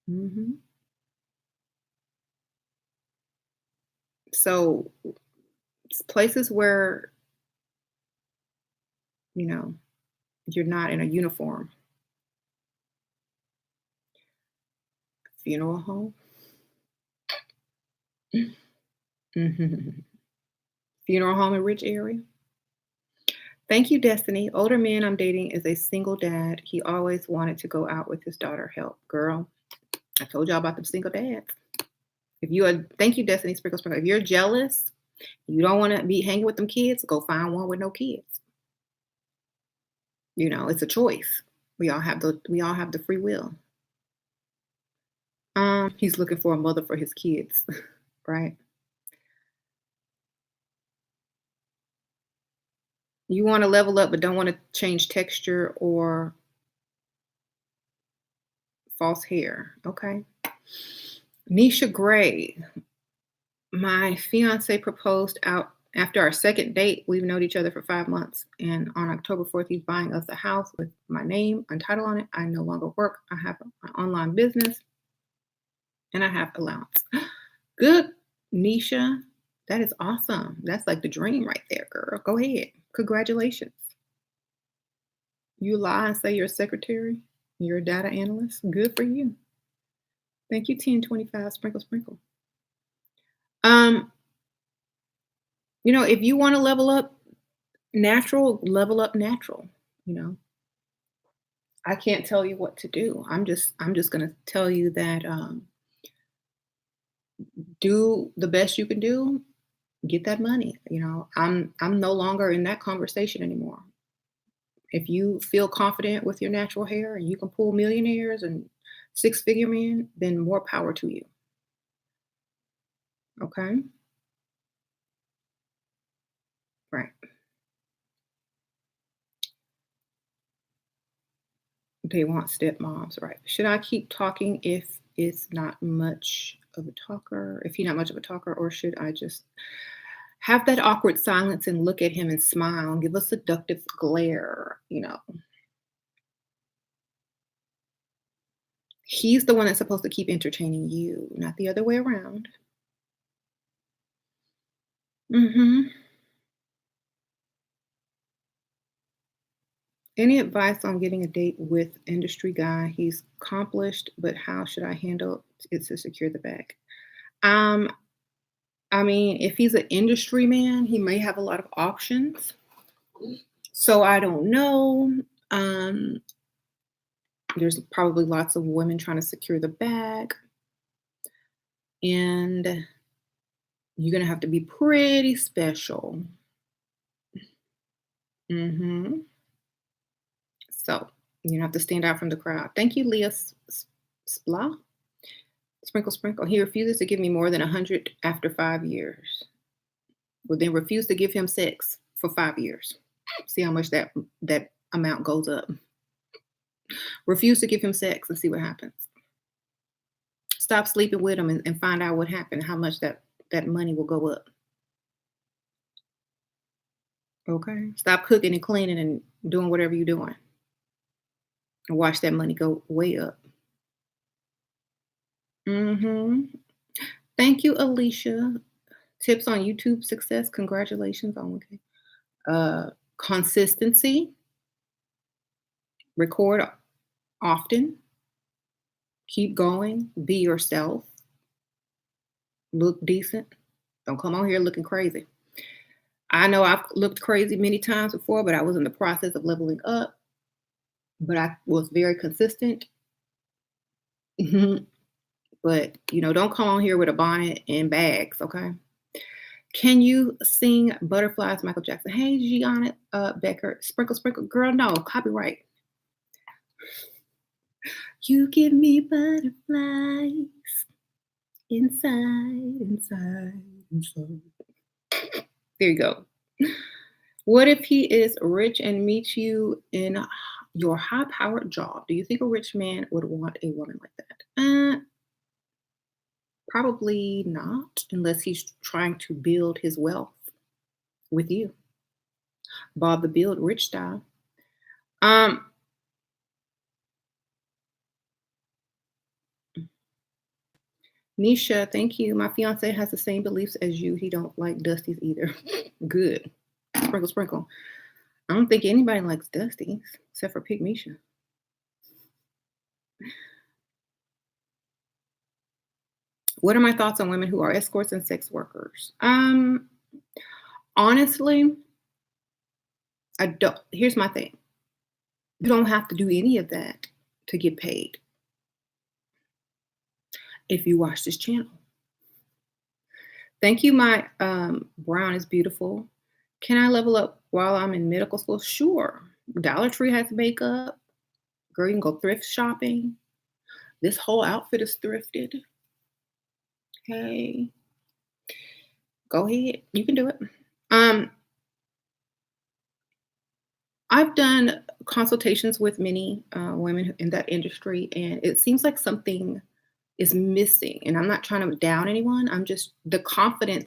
Mhm. So, places where, you know, you're not in a uniform. Funeral home? Mhm. Funeral home in rich area? Thank you, Destiny. Older man I'm dating is a single dad. He always wanted to go out with his daughter. Help. Girl, I told y'all about them single dads. If you are, thank you, Destiny Sprinkle Sprinkle. If you're jealous, you don't want to be hanging with them kids, go find one with no kids. It's a choice. We all have the free will. He's looking for a mother for his kids, right? You want to level up, but don't want to change texture or false hair. Okay. Nisha Gray. My fiance proposed out after our second date. We've known each other for 5 months. And on October 4th, he's buying us a house with my name and title on it. I no longer work. I have an online business and I have allowance. Good, Nisha. That is awesome. That's like the dream right there, girl. Go ahead. Congratulations. You lie and say you're a secretary. You're a data analyst. Good for you. Thank you, 1025 Sprinkle Sprinkle. Um, if you want to level up natural. You know, I can't tell you what to do. I'm just gonna tell you that do the best you can do. Get that money. I'm no longer in that conversation anymore. If you feel confident with your natural hair and you can pull millionaires and six-figure men, then more power to you. Okay, right? They want stepmoms, right? Should I keep talking if it's not much of a talker? If he's not much of a talker, or should I just have that awkward silence and look at him and smile and give a seductive glare? He's the one that's supposed to keep entertaining you, not the other way around. Hmm. Any advice on getting a date with industry guy? He's accomplished, but how should I handle it to secure the bag? Um, I mean, if he's an industry man, he may have a lot of options. So I don't know. Um, there's probably lots of women trying to secure the bag, and you're gonna have to be pretty special. Hmm. So you have to stand out from the crowd. Thank you, Leah Spla. Sprinkle, sprinkle. He refuses to give me more than 100 after 5 years. Well, then refuse to give him sex for 5 years. See how much that amount goes up. Refuse to give him sex and see what happens. Stop sleeping with him and find out what happened, how much that money will go up. Okay. Stop cooking and cleaning and doing whatever you're doing. And watch that money go way up. Hmm. Thank you, Alicia. Tips on YouTube success. Congratulations on okay. Consistency. Record often. Keep going. Be yourself. Look decent. Don't come on here looking crazy. I know I've looked crazy many times before, but I was in the process of leveling up. But I was very consistent. Mhm. But don't come on here with a bonnet and bags, okay? Can you sing Butterflies, Michael Jackson? Hey, Gianna Becker, Sprinkle, Sprinkle. Girl, no, copyright. You give me butterflies inside, inside, inside. There you go. What if he is rich and meets you in your high powered job? Do you think a rich man would want a woman like that? Probably not, unless he's trying to build his wealth with you. Bob the Build Rich style. Um, Nisha, thank you. My fiance has the same beliefs as you. He don't like dusties either. Good. Sprinkle, sprinkle. I don't think anybody likes dusties except for Pig Misha. What are my thoughts on women who are escorts and sex workers? Honestly, I don't. Here's my thing. You don't have to do any of that to get paid if you watch this channel. Thank you, my brown is beautiful. Can I level up while I'm in medical school? Sure. Dollar Tree has makeup. Girl, you can go thrift shopping. This whole outfit is thrifted. Okay. Go ahead. You can do it. Um, I've done consultations with many women in that industry, and it seems like something is missing. And I'm not trying to down anyone. I'm just the confidence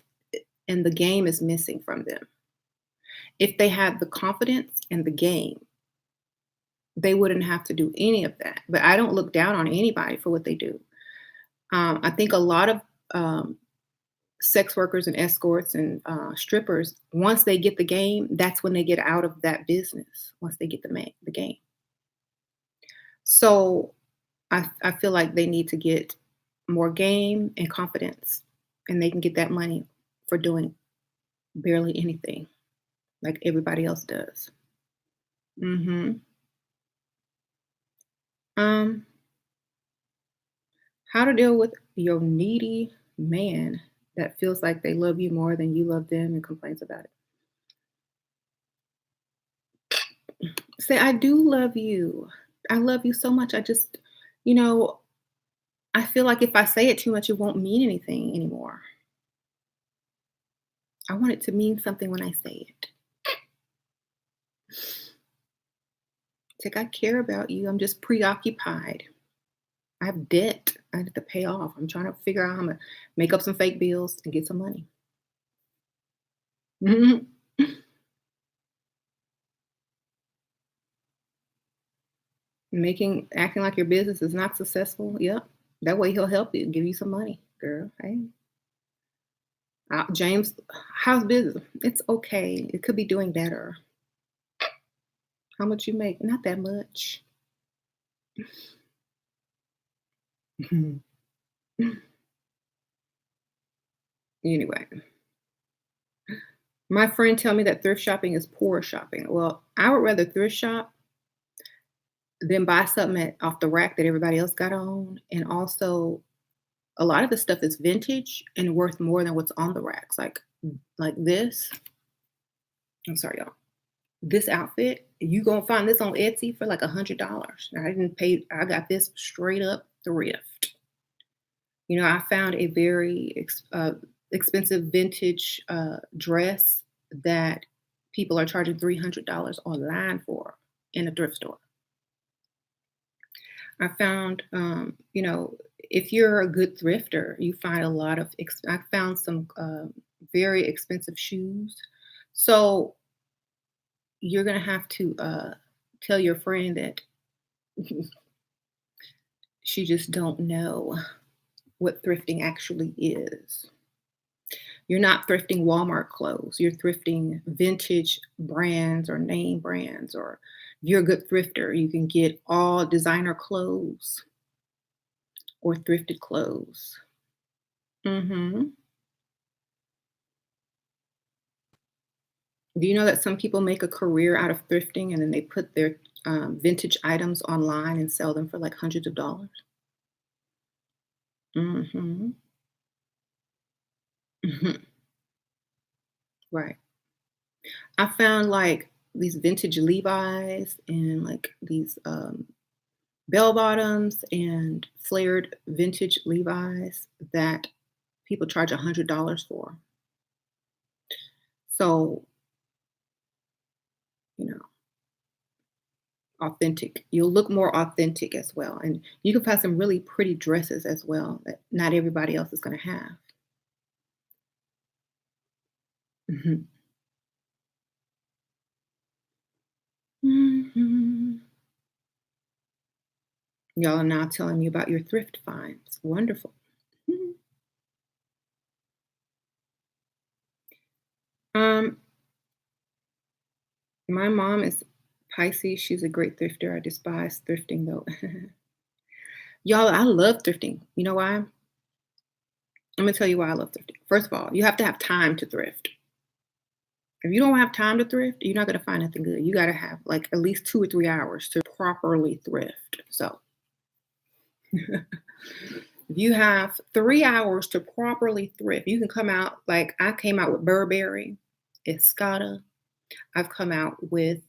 and the game is missing from them. If they had the confidence and the game, they wouldn't have to do any of that. But I don't look down on anybody for what they do. I think a lot of sex workers and escorts and strippers, once they get the game, that's when they get out of that business. Once they get the game, so I feel like they need to get more game and confidence, and they can get that money for doing barely anything, like everybody else does. Hmm. Um, how to deal with your needy man that feels like they love you more than you love them and complains about it. Say, I do love you. I love you so much. I just, you know, I feel like if I say it too much, it won't mean anything anymore. I want it to mean something when I say it. It's like, I care about you. I'm just preoccupied. I have debt I have to pay off. I'm trying to figure out how to make up some fake bills and get some money. Mhm. Acting like your business is not successful. Yep. That way he'll help you, give you some money, girl. Hey, James, how's business? It's okay. It could be doing better. How much you make? Not that much. Anyway, my friend tell me that thrift shopping is poor shopping. Well, I would rather thrift shop than buy something off the rack that everybody else got on. And also, a lot of the stuff is vintage and worth more than what's on the racks. Like this. I'm sorry, y'all. This outfit, you gonna find this on Etsy for like $100. I didn't pay. I got this straight up thrift. I found a very expensive vintage dress that people are charging $300 online for in a thrift store. I found, if you're a good thrifter, you find a lot of. I found some very expensive shoes. So you're gonna have to tell your friend that she just don't know what thrifting actually is. You're not thrifting Walmart clothes. You're thrifting vintage brands or name brands, or if you're a good thrifter, you can get all designer clothes or thrifted clothes. Hmm. Do you know that some people make a career out of thrifting and then they put their vintage items online and sell them for like hundreds of dollars? Hmm. Hmm. Right. I found like these vintage Levi's and like these bell bottoms and flared vintage Levi's that people charge $100 for. So, you know, authentic. You'll look more authentic as well. And you can find some really pretty dresses as well that not everybody else is going to have. Mhm. Mhm. Y'all are now telling me about your thrift finds. Wonderful. Mhm. My mom is Pisces. She's a great thrifter. I despise thrifting though. Y'all, I love thrifting. You know why? I'm gonna tell you why I love thrifting. First of all, you have to have time to thrift. If you don't have time to thrift, you're not gonna find nothing good. You gotta have like at least 2 or 3 hours to properly thrift. So if you have 3 hours to properly thrift, you can come out like I came out with Burberry, Escada. I've come out with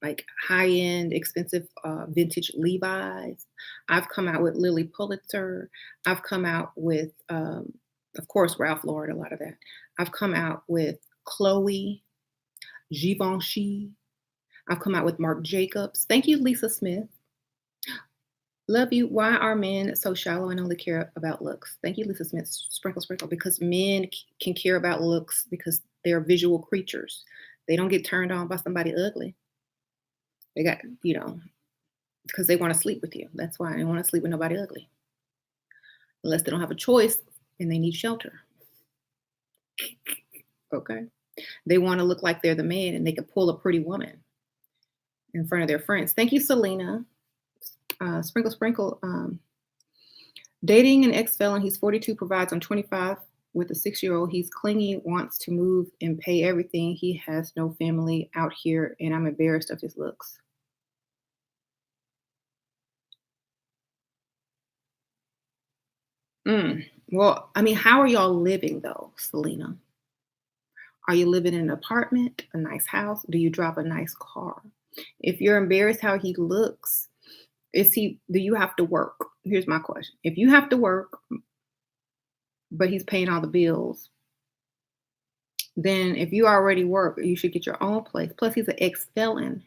like high-end, expensive vintage Levi's. I've come out with Lily Pulitzer. I've come out with, of course, Ralph Lauren, a lot of that. I've come out with Chloe, Givenchy. I've come out with Marc Jacobs. Thank you, Lisa Smith. Love you. Why are men so shallow and only care about looks? Thank you, Lisa Smith. Sprinkle, sprinkle. Because men can care about looks because they're visual creatures. They don't get turned on by somebody ugly. They got, because they want to sleep with you. That's why they want to sleep with nobody ugly. Unless they don't have a choice and they need shelter. Okay. They want to look like they're the man and they can pull a pretty woman in front of their friends. Thank you, Selena. Sprinkle, sprinkle. Dating an ex-felon. He's 42, provides. I'm 25 with a 6-year-old. He's clingy, wants to move and pay everything. He has no family out here, and I'm embarrassed of his looks. Well, I mean, how are y'all living though, Selena? Are you living in an apartment, a nice house? Do you drive a nice car? If you're embarrassed how he looks, do you have to work? Here's my question. If you have to work, but he's paying all the bills, then if you already work, you should get your own place. Plus, he's an ex-felon.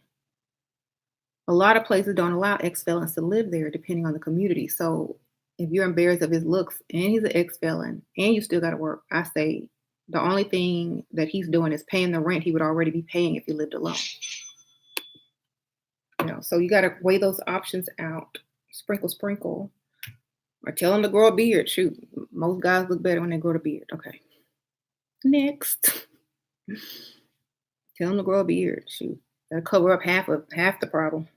A lot of places don't allow ex-felons to live there, depending on the community. So if you're embarrassed of his looks and he's an ex-felon and you still got to work, I say the only thing that he's doing is paying the rent he would already be paying if he lived alone. So you got to weigh those options out. Sprinkle, sprinkle. Or tell him to grow a beard. Shoot, most guys look better when they grow a beard. Okay. Next. Tell him to grow a beard. Shoot, that'll cover up half the problem.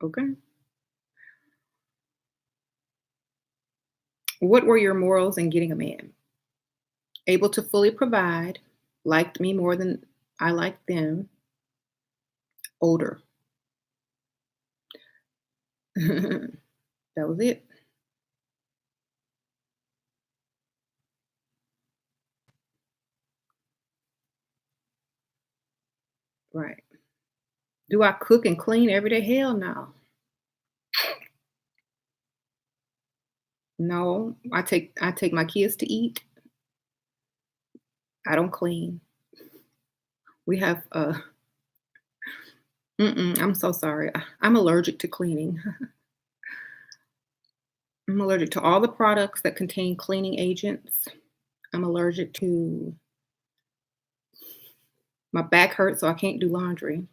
Okay. What were your morals in getting a man? Able to fully provide, liked me more than I liked them, older. That was it. Right. Do I cook and clean every day? Hell no. No, I take my kids to eat. I don't clean. We have I'm so sorry. I'm allergic to cleaning. I'm allergic to all the products that contain cleaning agents. I'm allergic to my back hurts, so I can't do laundry.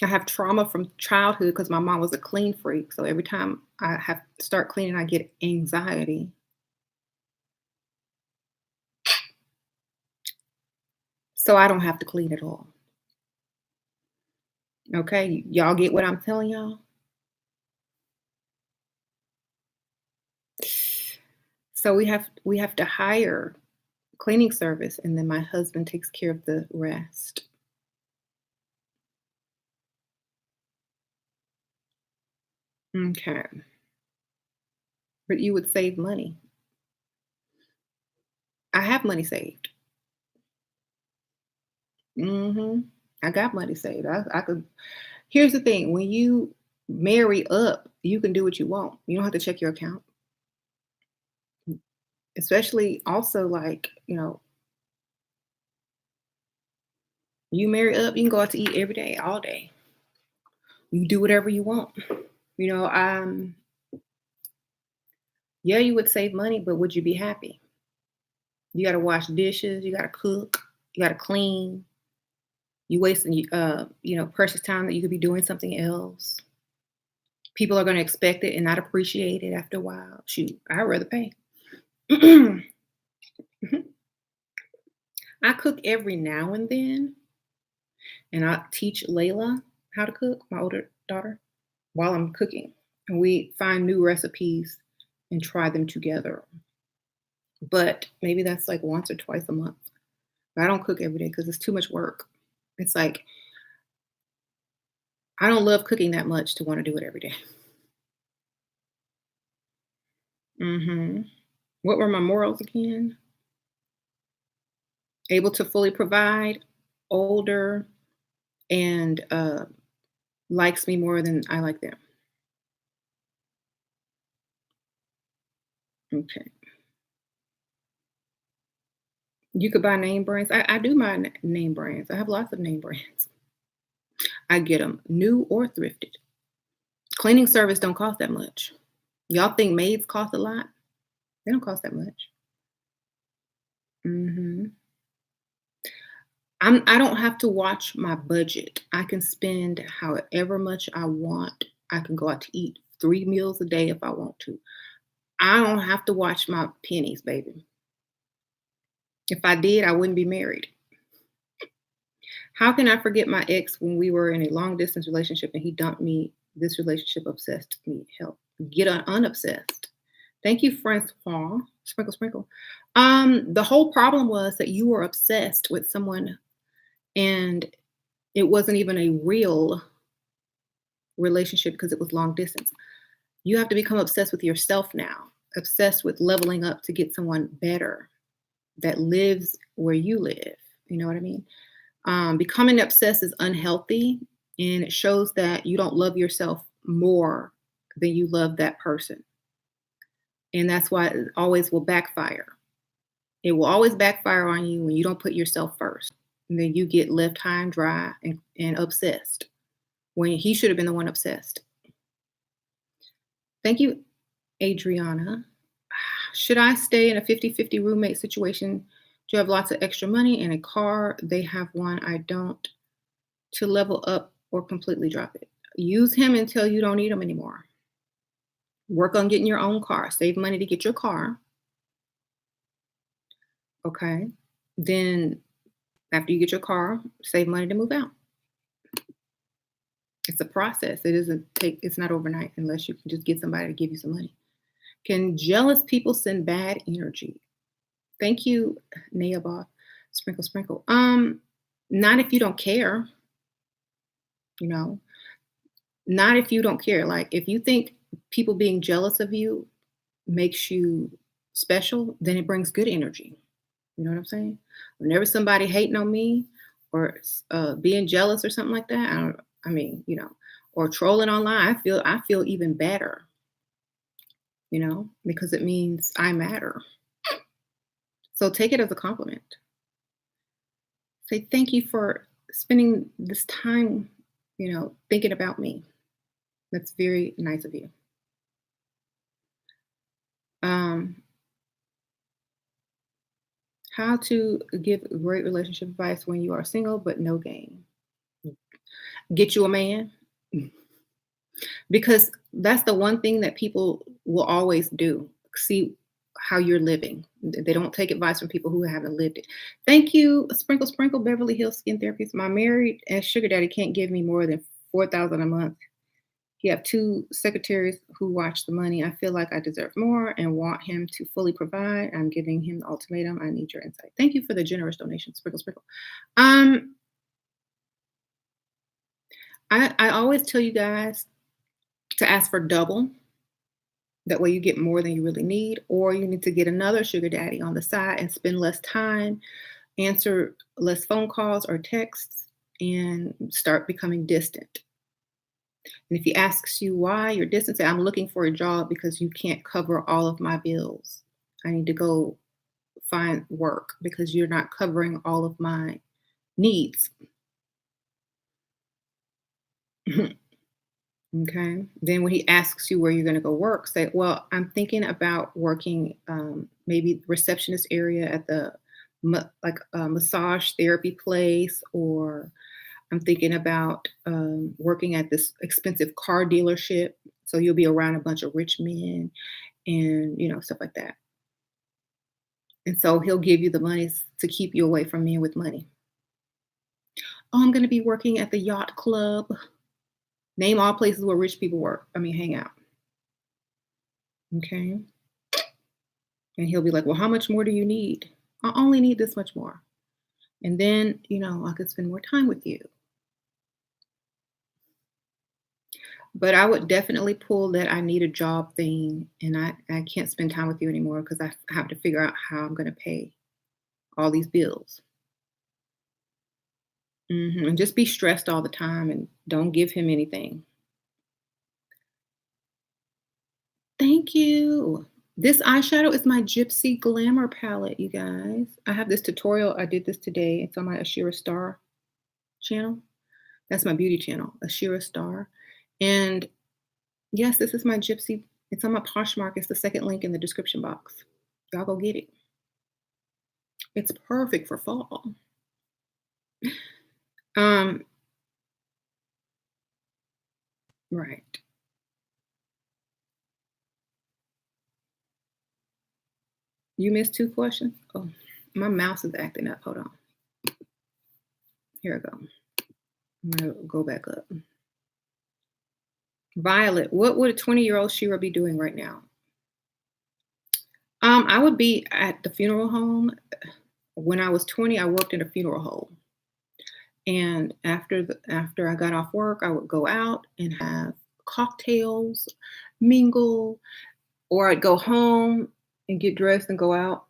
I have trauma from childhood because my mom was a clean freak. So every time I have to start cleaning, I get anxiety. So I don't have to clean at all. Okay, y'all get what I'm telling y'all? So we have to hire cleaning service and then my husband takes care of the rest. Okay. But you would save money. I have money saved. Mhm. I got money saved. I could Here's the thing, when you marry up, you can do what you want. You don't have to check your account. Especially also like, you marry up, you can go out to eat every day, all day. You do whatever you want. You know, yeah, you would save money, but would you be happy? You gotta wash dishes, you gotta cook, you gotta clean. You wasting precious time that you could be doing something else. People are gonna expect it and not appreciate it after a while. Shoot, I'd rather pay. I cook every now and then, and I teach Layla how to cook, my older daughter, while I'm cooking. And we find new recipes and try them together. But maybe that's like once or twice a month. But I don't cook every day because it's too much work. It's like I don't love cooking that much to want to do it every day. Mhm. What were my morals again? Able to fully provide, older, and likes me more than I like them. Okay. You could buy name brands. I do buy name brands. I have lots of name brands. I get them new or thrifted. Cleaning service don't cost that much. Y'all think maids cost a lot? They don't cost that much. Mhm. I don't have to watch my budget. I can spend however much I want. I can go out to eat 3 meals a day if I want to. I don't have to watch my pennies, baby. If I did, I wouldn't be married. How can I forget my ex when we were in a long distance relationship and he dumped me? This relationship obsessed me. Help. Get unobsessed. Thank you, Francois. Sprinkle, sprinkle. The whole problem was that you were obsessed with someone and it wasn't even a real relationship because it was long distance. You have to become obsessed with yourself now, obsessed with leveling up to get someone better that lives where you live. You know what I mean? Becoming obsessed is unhealthy and it shows that you don't love yourself more than you love that person. And that's why it always will backfire. It will always backfire on you when you don't put yourself first. And then you get left high and dry and obsessed when he should have been the one obsessed. Thank you, Adriana. Should I stay in a 50-50 roommate situation? Do you have lots of extra money and a car? They have one. I don't. To level up or completely drop it. Use him until you don't need him anymore. Work on getting your own car. Save money to get your car. Okay. Then after you get your car, save money to move out. It's a process. It's not overnight unless you can just get somebody to give you some money. Can jealous people send bad energy? Thank you, Nayaboth. Sprinkle, sprinkle. Not if you don't care, you know. Not if you don't care. Like if you think people being jealous of you makes you special, then it brings good energy. You know what I'm saying? Whenever somebody hating on me or being jealous or something like that, or trolling online, I feel even better, because it means I matter. So take it as a compliment. Say thank you for spending this time, thinking about me. That's very nice of you. Um, how to give great relationship advice when you are single but no game. Get you a man. Because that's the one thing that people will always do. See how you're living. They don't take advice from people who haven't lived it. Thank you, Sprinkle Sprinkle, Beverly Hills Skin Therapist. My married and sugar daddy can't give me more than 4,000 a month. He have two secretaries who watch the money. I feel like I deserve more and want him to fully provide. I'm giving him the ultimatum. I need your insight. Thank you for the generous donation, Sprinkle Sprinkle. I always tell you guys to ask for double. That way you get more than you really need, or you need to get another sugar daddy on the side and spend less time, answer less phone calls or texts, and start becoming distant. And if he asks you why you're distant, say, I'm looking for a job because you can't cover all of my bills. I need to go find work because you're not covering all of my needs. Okay. Then when he asks you where you're going to go work, say, well, I'm thinking about working maybe receptionist area at the like a massage therapy place, or I'm thinking about working at this expensive car dealership. So you'll be around a bunch of rich men and, stuff like that. And so he'll give you the money to keep you away from men with money. Oh, I'm going to be working at the yacht club. Name all places where rich people work. I mean, hang out. Okay. And he'll be like, well, how much more do you need? I only need this much more. And then, I could spend more time with you. But I would definitely pull that I need a job thing and I can't spend time with you anymore because I have to figure out how I'm going to pay all these bills. And just be stressed all the time and don't give him anything. Thank you. This eyeshadow is my Gypsy Glamour palette, you guys. I have this tutorial. I did this today. It's on my Ashira Star channel. That's my beauty channel, Ashira Star. And yes, this is my Gypsy. It's on my Poshmark. It's the second link in the description box. Y'all go get it. It's perfect for fall. Um, right. You missed two questions? Oh, my mouse is acting up. Hold on. Here we go. I'm gonna go back up. Violet, what would a 20-year-old Shira be doing right now? I would be at the funeral home. When I was 20, I worked in a funeral home. And after I got off work, I would go out and have cocktails, mingle, or I'd go home and get dressed and go out.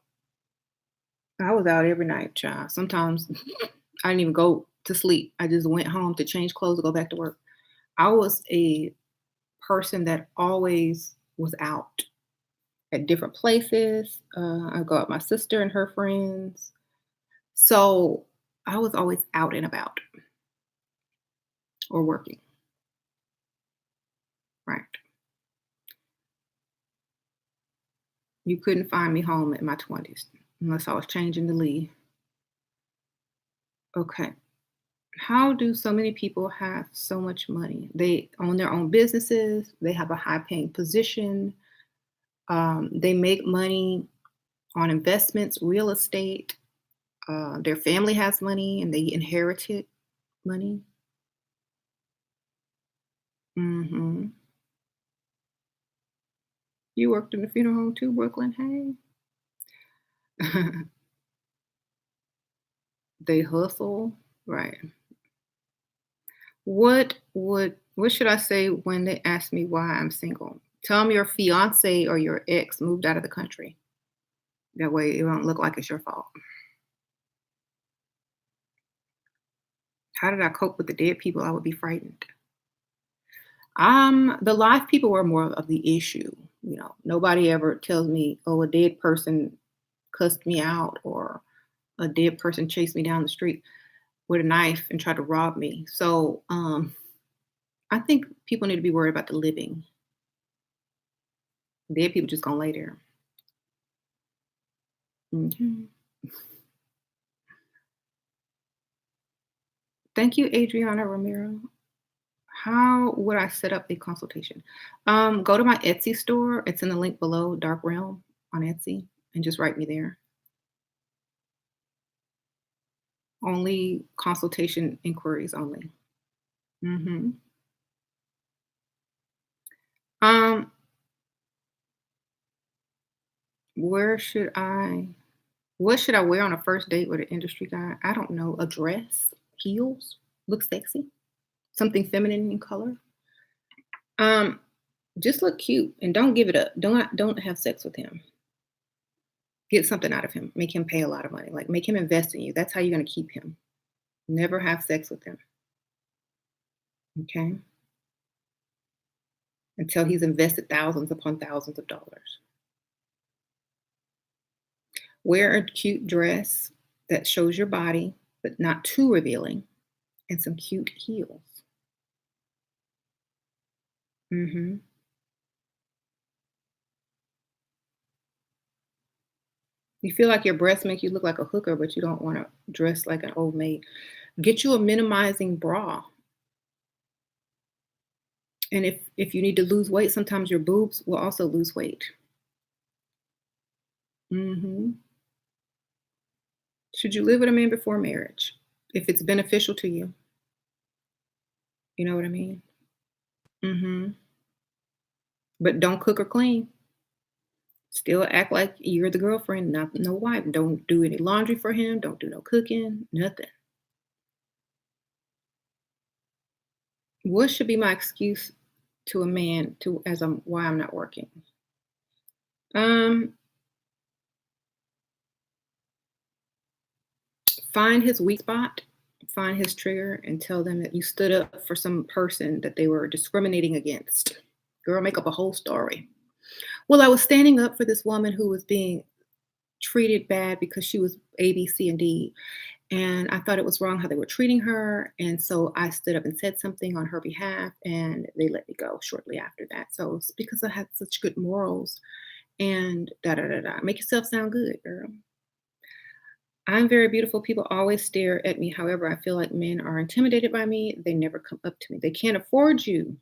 I was out every night, child. Sometimes I didn't even go to sleep. I just went home to change clothes and go back to work. I was a person that always was out at different places. I go out with my sister and her friends. So I was always out and about or working. Right. You couldn't find me home in my 20s unless I was changing to leave. Okay. How do so many people have so much money? They own their own businesses, they have a high paying position, they make money on investments, real estate. Their family has money and they inherited money. hmm You worked in the funeral home too, Brooklyn. Hey. They hustle. Right. What should I say when they ask me why I'm single? Tell them your fiance or your ex moved out of the country. That way it won't look like it's your fault. How did I cope with the dead people? I would be frightened. The live people were more of the issue. Nobody ever tells me, oh, a dead person cussed me out or a dead person chased me down the street with a knife and tried to rob me. So I think people need to be worried about the living. Dead people just gonna lay there. Mhm. Thank you, Adriana Ramiro. How would I set up a consultation? Go to my Etsy store. It's in the link below, Dark Realm on Etsy, and just write me there. Only consultation inquiries only. hmm Um, where should I? What should I wear on a first date with an industry guy? I don't know. A dress, heels, look sexy, something feminine in color. Um, just look cute and don't give it up. Don't have sex with him. Get something out of him. Make him pay a lot of money. Like make him invest in you. That's how you're gonna keep him. Never have sex with him. Okay. Until he's invested thousands upon thousands of dollars. Wear a cute dress that shows your body, but not too revealing, and some cute heels. hmm You feel like your breasts make you look like a hooker, but you don't want to dress like an old maid. Get you a minimizing bra. And if you need to lose weight, sometimes your boobs will also lose weight. hmm Should you live with a man before marriage? If it's beneficial to you. You know what I mean? Mhm. But don't cook or clean. Still act like you're the girlfriend, not no wife. Don't do any laundry for him. Don't do no cooking, nothing. What should be my excuse to a man to as I'm why I'm not working? Um, find his weak spot, find his trigger, and tell them that you stood up for some person that they were discriminating against. Girl, make up a whole story. Well, I was standing up for this woman who was being treated bad because she was A, B, C, and D. And I thought it was wrong how they were treating her. And so I stood up and said something on her behalf, and they let me go shortly after that. So it's because I had such good morals and da da da da. Make yourself sound good, girl. I'm very beautiful. People always stare at me. However, I feel like men are intimidated by me. They never come up to me. They can't afford you.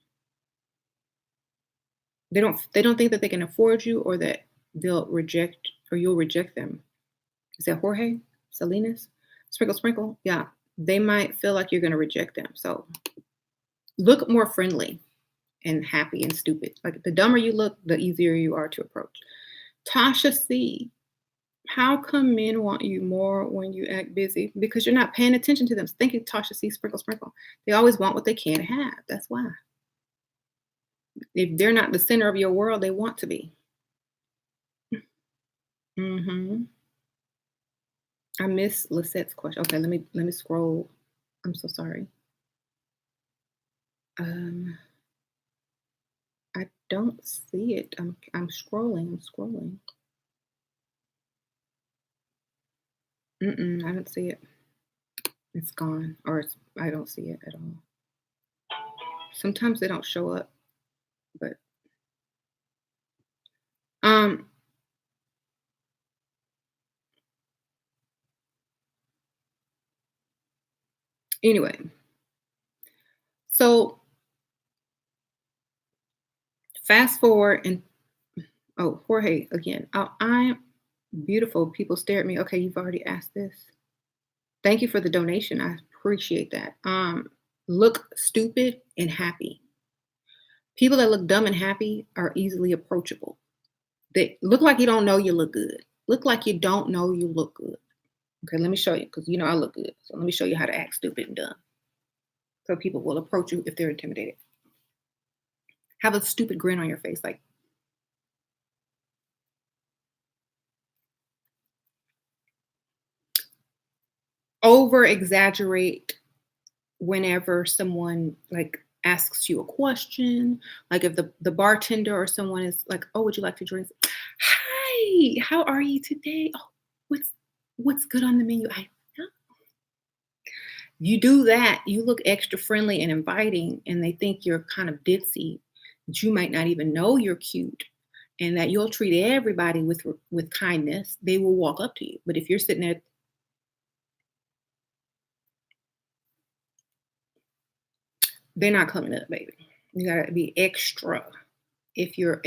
They don't think that they can afford you or that they'll reject or you'll reject them. Is that Jorge? Salinas? Sprinkle, sprinkle. Yeah. They might feel like you're going to reject them. So look more friendly and happy and stupid. Like the dumber you look, the easier you are to approach. Tasha C. How come men want you more when you act busy? Because you're not paying attention to them. Thank you, Tasha C. Sprinkle, sprinkle. They always want what they can't have. That's why. If they're not the center of your world, they want to be. Hmm. I miss Lisette's question. Okay, let me scroll. I'm so sorry. Um, I don't see it. I'm scrolling. I'm scrolling. I don't see it. It's gone, or I don't see it at all. Sometimes they don't show up, but um. Anyway, so fast forward and oh, Jorge again. Oh, I'm beautiful. People stare at me. Okay, you've already asked this. Thank you for the donation. I appreciate that. Look stupid and happy. People that look dumb and happy are easily approachable. They look like you don't know you look good. Look like you don't know you look good. Okay, let me show you because you know I look good. So let me show you how to act stupid and dumb. So people will approach you if they're intimidated. Have a stupid grin on your face, like over exaggerate whenever someone like asks you a question. Like if the bartender or someone is like, "Oh, would you like to drink?" Hi, how are you today? Oh, what's good on the menu? You do that, you look extra friendly and inviting, and they think you're kind of ditzy, that you might not even know you're cute, and that you'll treat everybody with kindness. They will walk up to you. But if you're sitting there, they're not coming up, baby. You gotta be extra. If you're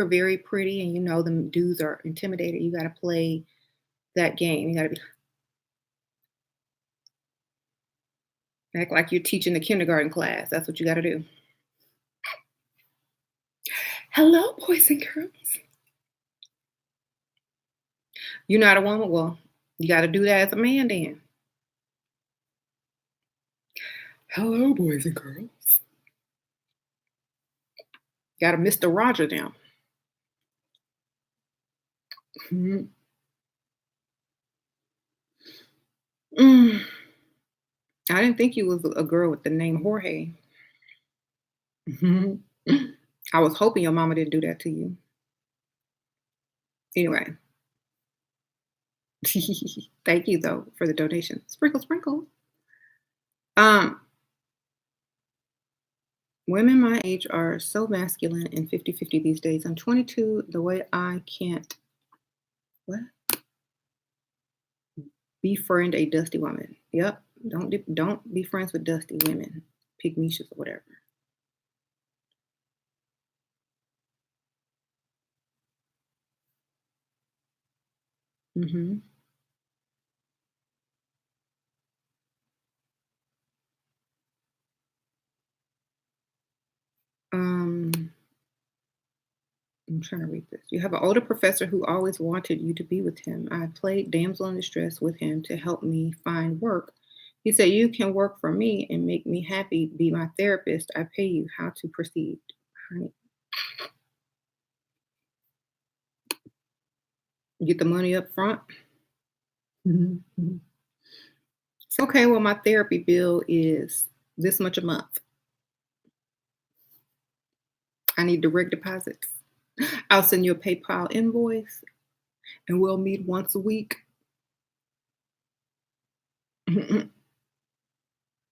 very pretty and you know them dudes are intimidated, you gotta play that game. You gotta be act like you're teaching the kindergarten class. That's what you gotta do. Hello, boys and girls. You're not a woman. Well, you gotta do that as a man then. Hello, boys and girls. Got a Mr. Roger now. Mhm. Mm. I didn't think you was a girl with the name Jorge. Mhm. I was hoping your mama didn't do that to you. Anyway, thank you though for the donation. Sprinkle, sprinkle. Um, Women my age are so masculine and 50-50 these days. I'm 22. The way I can't what befriend a dusty woman. Yep. Don't be friends with dusty women, pygmishas or whatever. Hmm. I'm trying to read this. You have an older professor who always wanted you to be with him. I played damsel in distress with him to help me find work. He said, "You can work for me and make me happy. Be my therapist. I pay you. How to proceed?" Honey, get the money up front. Mhm, mhm. So, okay, well, my therapy bill is this much a month. I need direct deposits. I'll send you a PayPal invoice and we'll meet once a week.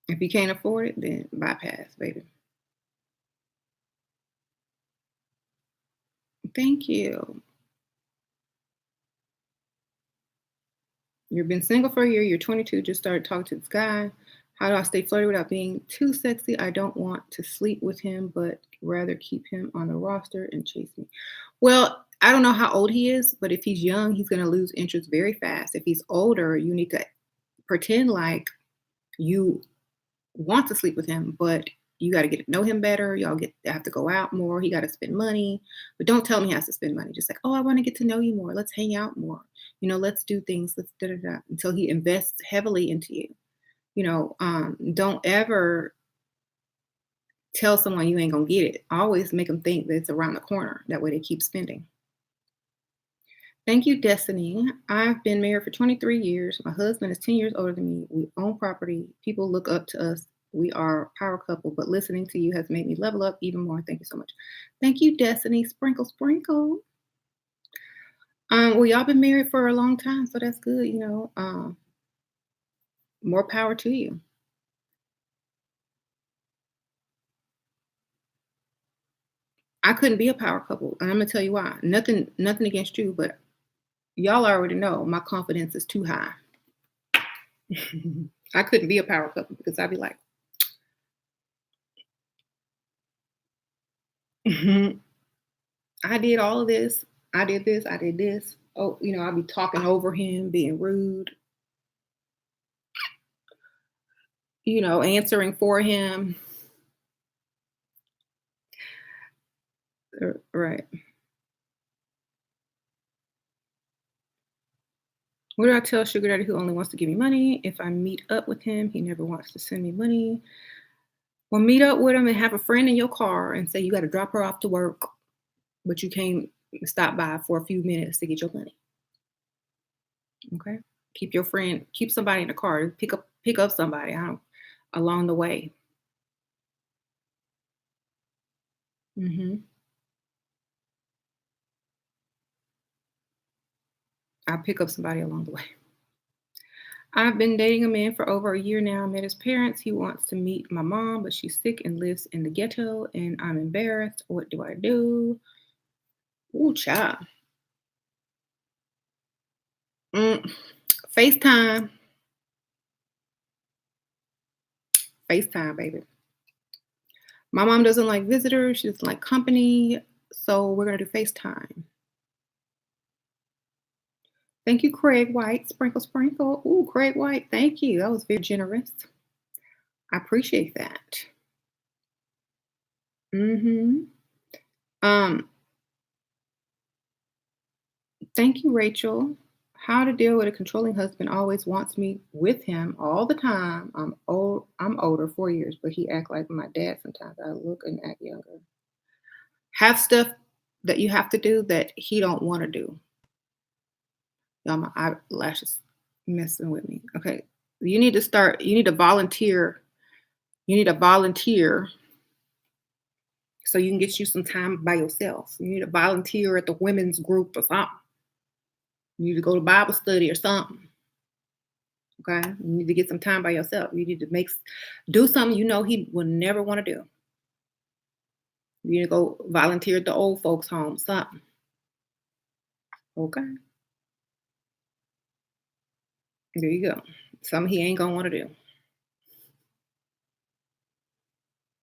If you can't afford it, then bypass, baby. Thank you. You've been single for a year. You're 22. Just started talking to this guy. How do I stay flirty without being too sexy? I don't want to sleep with him, but rather keep him on the roster and chase me. Well, I don't know how old he is, but if he's young, he's going to lose interest very fast. If he's older, you need to pretend like you want to sleep with him, but you got to get to know him better. Y'all get have to go out more. He got to spend money, but don't tell him he has to spend money. Just like, oh, I want to get to know you more. Let's hang out more. Let's do things. Let's da da da until he invests heavily into you. Don't ever tell someone you ain't gonna get it. Always make them think that it's around the corner. That way they keep spending. Thank you, Destiny. I've been married for 23 years. My husband is 10 years older than me. We own property. People look up to us. We are a power couple, but listening to you has made me level up even more. Thank you so much. Thank you, Destiny. Sprinkle, sprinkle. Well, y'all been married for a long time, so that's good. More power to you. I couldn't be a power couple, and I'm gonna tell you why. Nothing against you, but y'all already know my confidence is too high. I couldn't be a power couple because I'd be like, I did all of this. I did this. I did this. Oh, I'd be talking over him, being rude, answering for him. Right. What do I tell Sugar Daddy who only wants to give me money? If I meet up with him, he never wants to send me money. Well, meet up with him and have a friend in your car and say you got to drop her off to work, but you can't stop by for a few minutes to get your money. Okay. Keep somebody in the car. Pick up somebody along the way. hmm I'll pick up somebody along the way. I've been dating a man for over a year now. I met his parents. He wants to meet my mom, but she's sick and lives in the ghetto, and I'm embarrassed. What do I do? Ooh, child. Mm, FaceTime. FaceTime, baby. My mom doesn't like visitors. She doesn't like company. So we're going to do FaceTime. Thank you, Craig White. Sprinkle, sprinkle. Ooh, Craig White. Thank you. That was very generous. I appreciate that. hmm Um, Thank you, Rachel. How to deal with a controlling husband always wants me with him all the time. I'm old. I'm older, 4 years, but he act like my dad sometimes. I look and act younger. Have stuff that you have to do that he don't want to do. Y'all, my eyelashes messing with me. Okay, you need to start. You need to volunteer. You need to volunteer so you can get you some time by yourself. You need to volunteer at the women's group or something. You need to go to Bible study or something. Okay, you need to get some time by yourself. You need to do something he will never want to do. You need to go volunteer at the old folks' home, something. Okay, there you go. Something he ain't gonna want to do.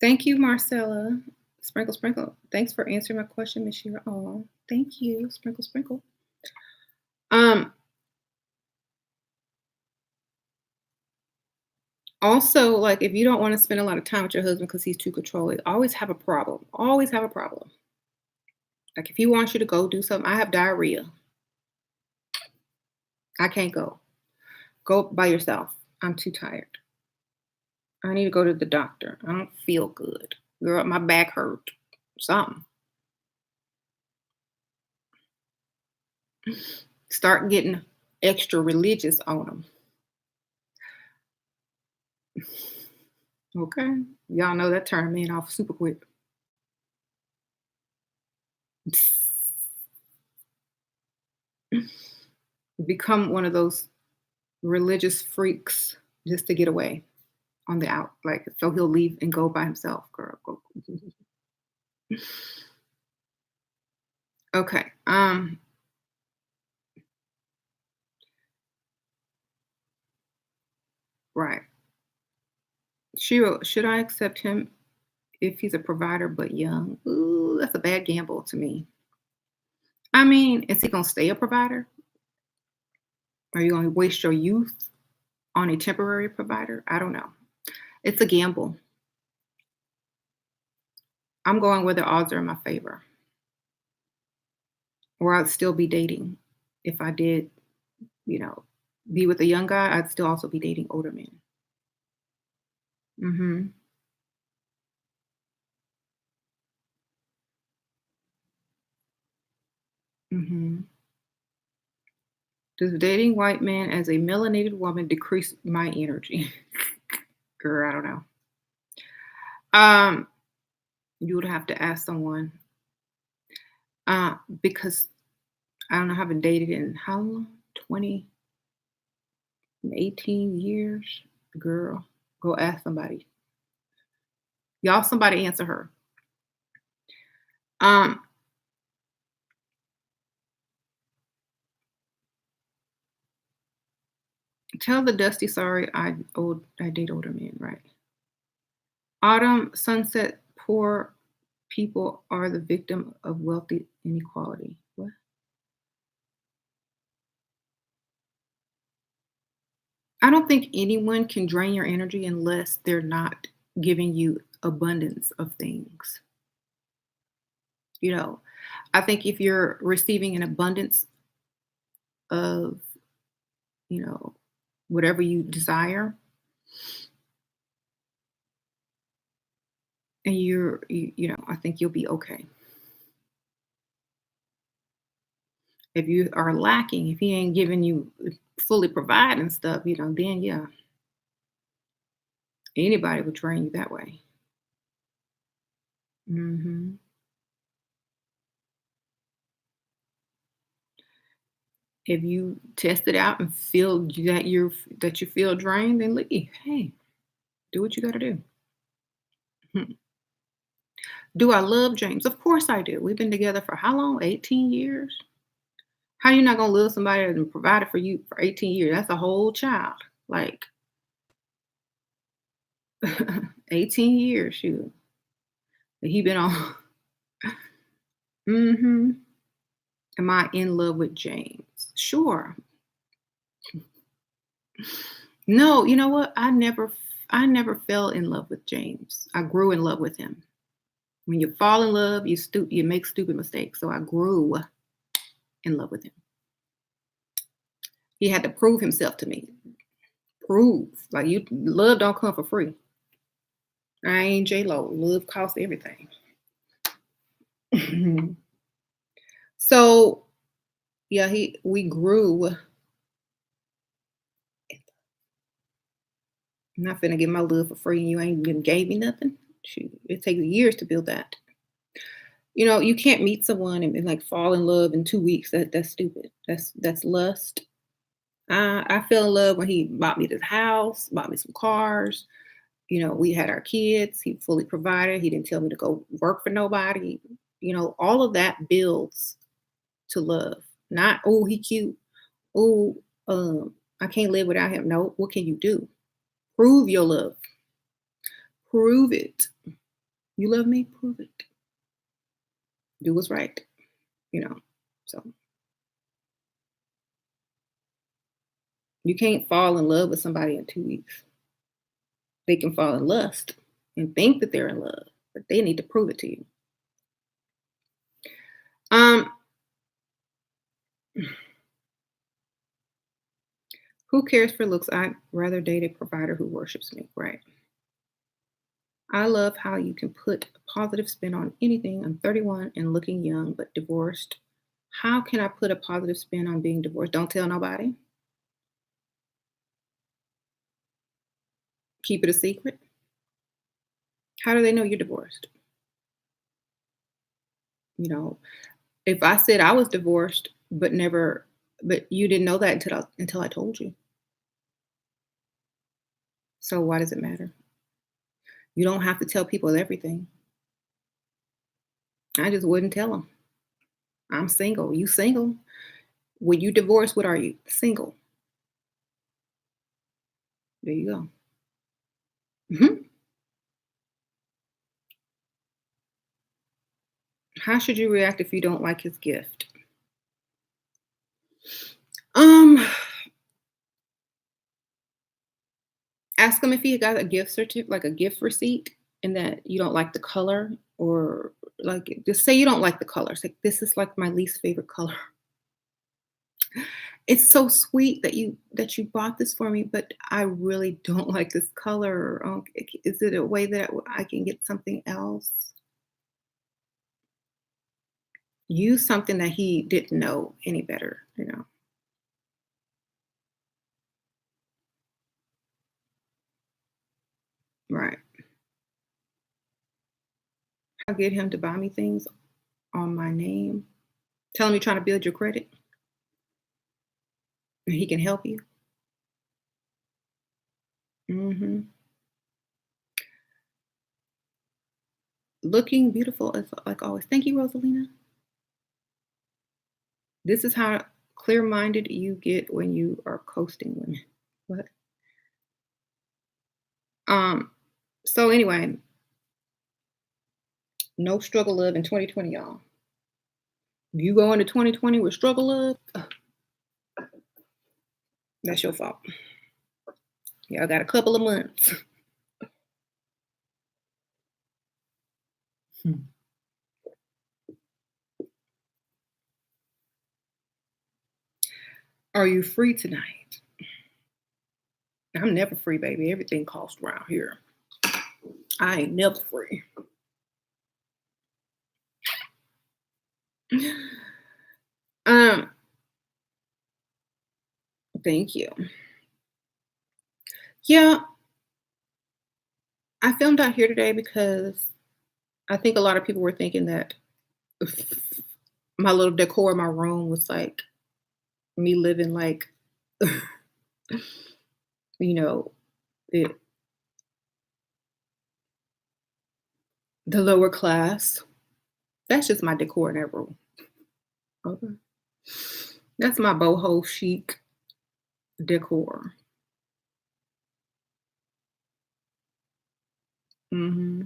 Thank you, Marcella. Sprinkle, sprinkle. Thanks for answering my question, Miss Shira. Oh, thank you. Sprinkle, sprinkle. Um, Also, like if you don't want to spend a lot of time with your husband because he's too controlling, always have a problem. Always have a problem. Like if he wants you to go do something, I have diarrhea. I can't go. Go by yourself. I'm too tired. I need to go to the doctor. I don't feel good. Girl, my back hurt. Something. Start getting extra religious on them. Okay. Y'all know that turned men off super quick. Become one of those religious freaks just to get away on the out. Like, so he'll leave and go by himself, girl. Go. Okay. Right. Should I accept him if he's a provider but young? Ooh, that's a bad gamble to me. I mean, is he gonna stay a provider? Are you gonna waste your youth on a temporary provider? I don't know. It's a gamble. I'm going where the odds are in my favor. Or I'd still be dating. If I did, you know, be with a young guy, I'd still also be dating older men. Mhm. Mhm. Does dating white men as a melanated woman decrease my energy? Girl, I don't know. Um, you would have to ask someone. Because I don't know, I haven't dated in how long? 20, 18 years? Girl, go ask somebody. Y'all, somebody answer her. Um, tell the dusty sorry I date older men, right? Autumn, sunset, poor people are the victim of wealthy inequality. What? I don't think anyone can drain your energy unless they're not giving you abundance of things. You know, I think if you're receiving an abundance of, you know, whatever you desire, and I think you'll be okay. If you are lacking, if he ain't giving you fully providing stuff, then yeah, anybody would drain you that way. Hmm. If you test it out and feel that you feel drained, then leave. Hey, do what you got to do. Hmm. Do I love James? Of course I do. We've been together for how long? 18 years. How you not gonna love somebody that provided for you for 18 years? That's a whole child. Like 18 years, shoot. He been on. Hmm. Am I in love with James? Sure. No, you know what? I never fell in love with James. I grew in love with him. When you fall in love, you make stupid mistakes. So I grew in love with him. He had to prove himself to me. Prove. Like you love don't come for free. I ain't J Lo. Love costs everything. So yeah, we grew. I'm not finna get my love for free and you ain't even gave me nothing. Shoot, it takes years to build that. You can't meet someone and like fall in love in 2 weeks. That's stupid. That's lust. I fell in love when he bought me this house, bought me some cars. We had our kids. He fully provided. He didn't tell me to go work for nobody. All of that builds to love. Not, oh, he cute. Oh, I can't live without him. No, what can you do? Prove your love. Prove it. You love me? Prove it. Do what's right. You know. So you can't fall in love with somebody in 2 weeks. They can fall in lust and think that they're in love, but they need to prove it to you. Um, who cares for looks? I'd rather date a provider who worships me. Right. I love how you can put a positive spin on anything. I'm 31 and looking young, but divorced. How can I put a positive spin on being divorced? Don't tell nobody. Keep it a secret. How do they know you're divorced? You know, if I said I was divorced, but you didn't know that until I told you. So why does it matter? You don't have to tell people everything. I just wouldn't tell them. I'm single. You single? When you divorced, what are you? Single. There you go. Mhm. How should you react if you don't like his gift? Um, Ask him if he got a gift certificate, like a gift receipt, and that you don't like the color, or like just say you don't like the color. Say this is like my least favorite color. It's so sweet that you bought this for me, but I really don't like this color. Is it a way that I can get something else? Use something that he didn't know any better. Right. I'll get him to buy me things on my name. Tell him you're trying to build your credit and he can help you. Mhm. Looking beautiful as like always. Thank you, Rosalina. This is how clear-minded you get when you are coasting women. What? Um, so anyway, no struggle love in 2020, y'all. You go into 2020 with struggle love, that's your fault. Y'all got a couple of months. Hmm. Are you free tonight? I'm never free, baby. Everything costs around here. I ain't never free. Um, Thank you. Yeah, I filmed out here today because I think a lot of people were thinking that my little decor in my room was like me living like, you know, the, the lower class. That's just my decor in that room. Okay. That's my boho chic decor. Hmm.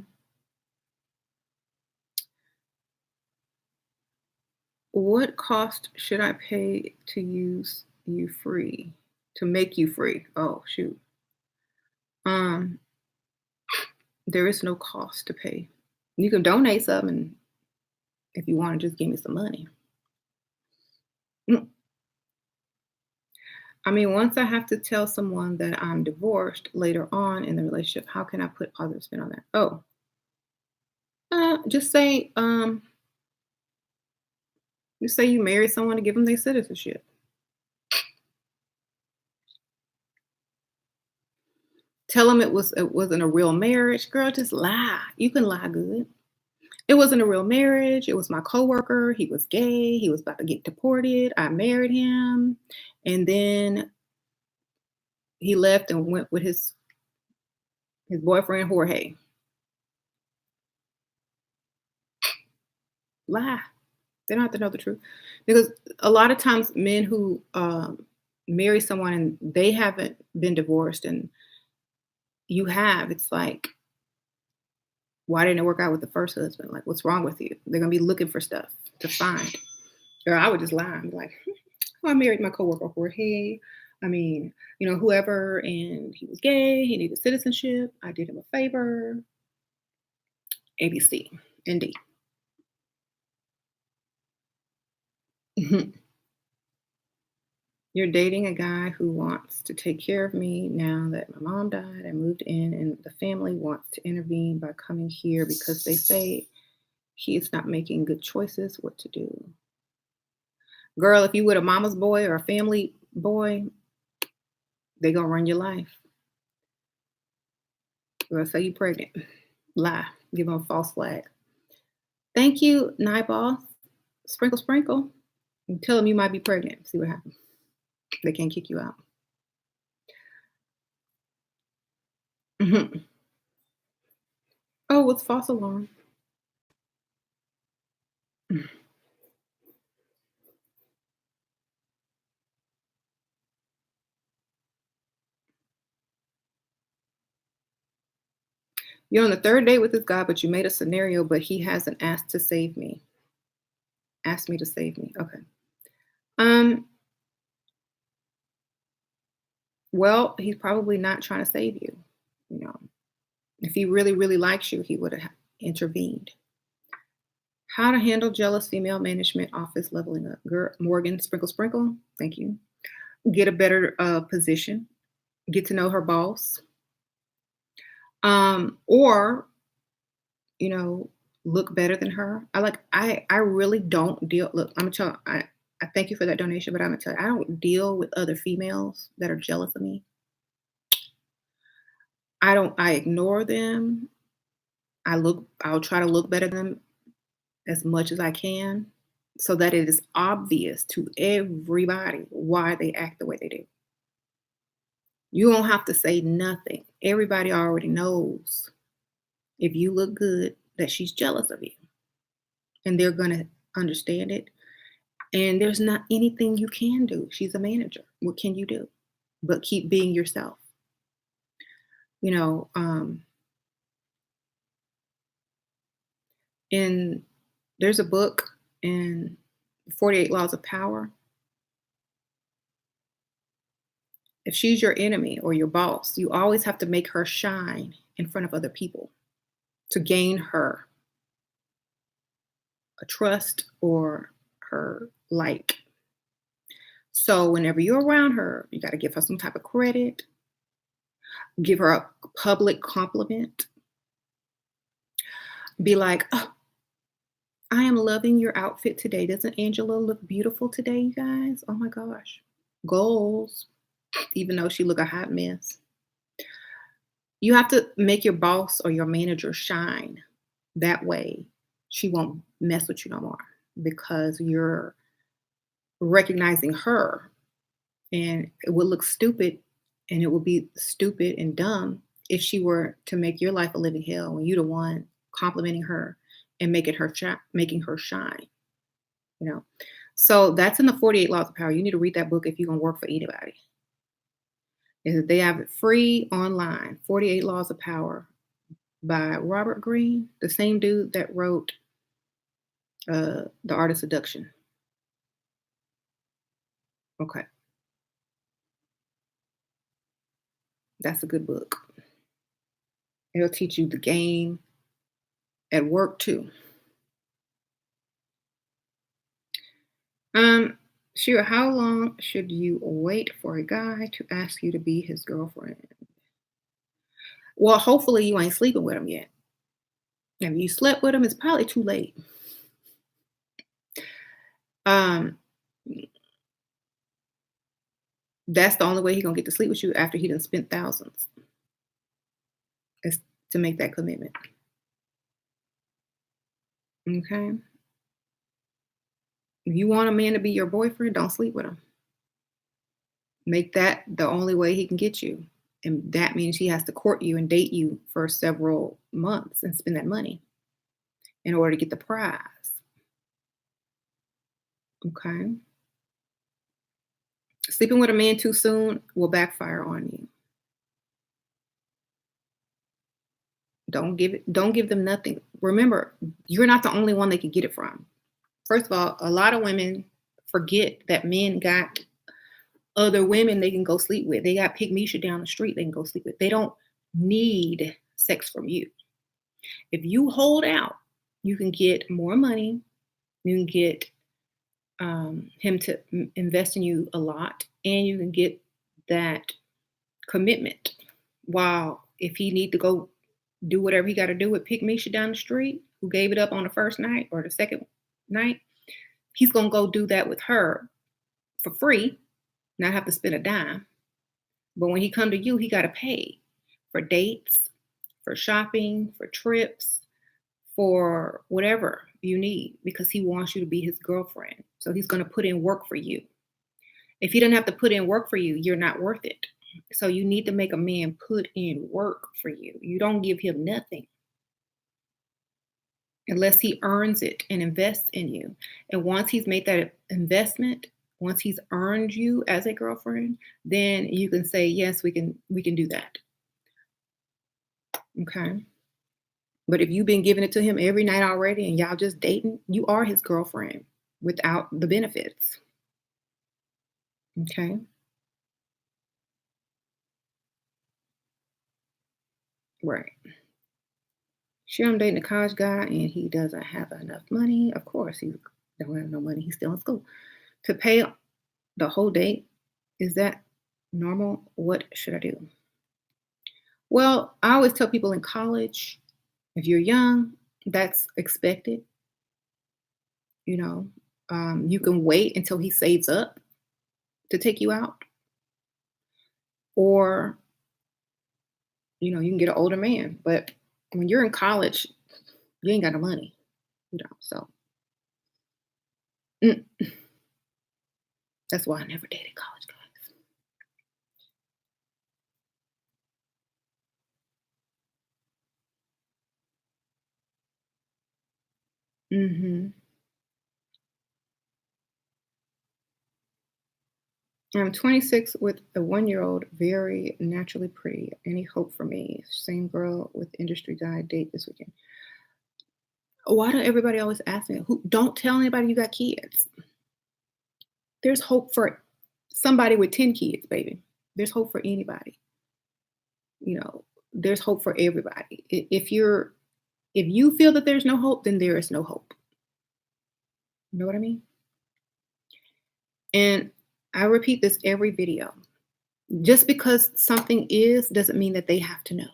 What cost should I pay to use you free? To make you free? Oh shoot. Um, there is no cost to pay. You can donate something if you want to just give me some money. Mm, I mean, once I have to tell someone that I'm divorced later on in the relationship, how can I put positive spin on that? Oh, just say, you say you married someone to give them their citizenship. Tell them it wasn't a real marriage, girl. Just lie. You can lie good. It wasn't a real marriage. It was my coworker. He was gay. He was about to get deported. I married him, and then he left and went with his boyfriend Jorge. Lie. They don't have to know the truth because a lot of times men who marry someone and they haven't been divorced and you have, it's like, why didn't it work out with the first husband? Like, what's wrong with you? They're gonna be looking for stuff to find. Or I would just lie and be like, "Oh, I married my coworker Jorge. I mean, whoever, and he was gay. He needed citizenship. I did him a favor. ABC and D." You're dating a guy who wants to take care of me now that my mom died. I moved in, and the family wants to intervene by coming here because they say he is not making good choices. What to do? Girl, if you with a mama's boy or a family boy, they gonna run your life. Gonna say you pregnant. Lie. Give them a false flag. Thank you, Nightball. Sprinkle, sprinkle. And tell them you might be pregnant. See what happens. They can't kick you out. Mhm. Oh, what's false alarm? You're on the third date with this guy, but you made a scenario, but he hasn't asked to save me. Asked me to save me. Okay. Um, well, he's probably not trying to save you. You know, if he really, really likes you, he would have intervened. How to handle jealous female management office leveling up. Girl, Morgan, sprinkle, sprinkle. Thank you. Get a better position. Get to know her boss. Or you know, look better than her. I really don't deal. Look, I'm gonna tell. I thank you for that donation, but I'm gonna tell you, I don't deal with other females that are jealous of me. I don't. I ignore them. I'll try to look better than them as much as I can, so that it is obvious to everybody why they act the way they do. You don't have to say nothing. Everybody already knows if you look good that she's jealous of you, and they're gonna understand it. And there's not anything you can do. She's a manager. What can you do? But keep being yourself. You know, in there's a book in 48 Laws of Power. If she's your enemy or your boss, you always have to make her shine in front of other people to gain her a trust or her like. So whenever you're around her, you got to give her some type of credit, give her a public compliment, be like, oh, I am loving your outfit today. Doesn't Angela look beautiful today, you guys? Oh my gosh. Goals, even though she look a hot mess. You have to make your boss or your manager shine. That way she won't mess with you no more because you're recognizing her, and it would look stupid, and it would be stupid and dumb if she were to make your life a living hell when you're the one complimenting her and making her shine. You know, so that's in the 48 Laws of Power. You need to read that book if you're gonna work for anybody. They have it free online. 48 Laws of Power by Robert Greene, the same dude that wrote The Art of Seduction. Okay, that's a good book. It'll teach you the game at work too. Um, sure. How long should you wait for a guy to ask you to be his girlfriend? Well, hopefully you ain't sleeping with him yet. If you slept with him, it's probably too late. Um, that's the only way he gonna get to sleep with you after he done spent thousands, is to make that commitment. Okay. If you want a man to be your boyfriend, don't sleep with him. Make that the only way he can get you. And that means he has to court you and date you for several months and spend that money in order to get the prize. Okay. Sleeping with a man too soon will backfire on you. Don't give them nothing. Remember, you're not the only one they could get it from. First of all, a lot of women forget that men got other women they can go sleep with. They got Pygmisha down the street they can go sleep with. They don't need sex from you. If you hold out, you can get more money, you can get him to invest in you a lot, and you can get that commitment. While if he need to go do whatever he got to do with Pick Misha down the street, who gave it up on the first night or the second night, he's gonna go do that with her for free, not have to spend a dime. But when he come to you, he got to pay for dates, for shopping, for trips, for whatever you need because he wants you to be his girlfriend. So he's going to put in work for you. If he doesn't have to put in work for you, you're not worth it. So you need to make a man put in work for you. You don't give him nothing unless he earns it and invests in you. And once he's made that investment, once he's earned you as a girlfriend, then you can say, yes, we can do that. Okay. But if you've been giving it to him every night already and y'all just dating, you are his girlfriend without the benefits. Okay. Right. Sure, I'm dating a college guy and he doesn't have enough money. Of course, he don't have no money. He's still in school. To pay the whole date, is that normal? What should I do? Well, I always tell people in college, if you're young, that's expected. You know, you can wait until he saves up to take you out, or you can get an older man. But when you're in college, you ain't got no money. So mm, that's why I never dated college guys. Hmm. I'm 26 with a 1-year-old, very naturally pretty. Any hope for me? Same girl with industry guy date this weekend. Why do everybody always ask me? Who don't tell anybody you got kids? There's hope for somebody with 10 kids, baby. There's hope for anybody. You know, there's hope for everybody. If you feel that there's no hope, then there is no hope. You know what I mean? And I repeat this every video. Just because something is doesn't mean that they have to know.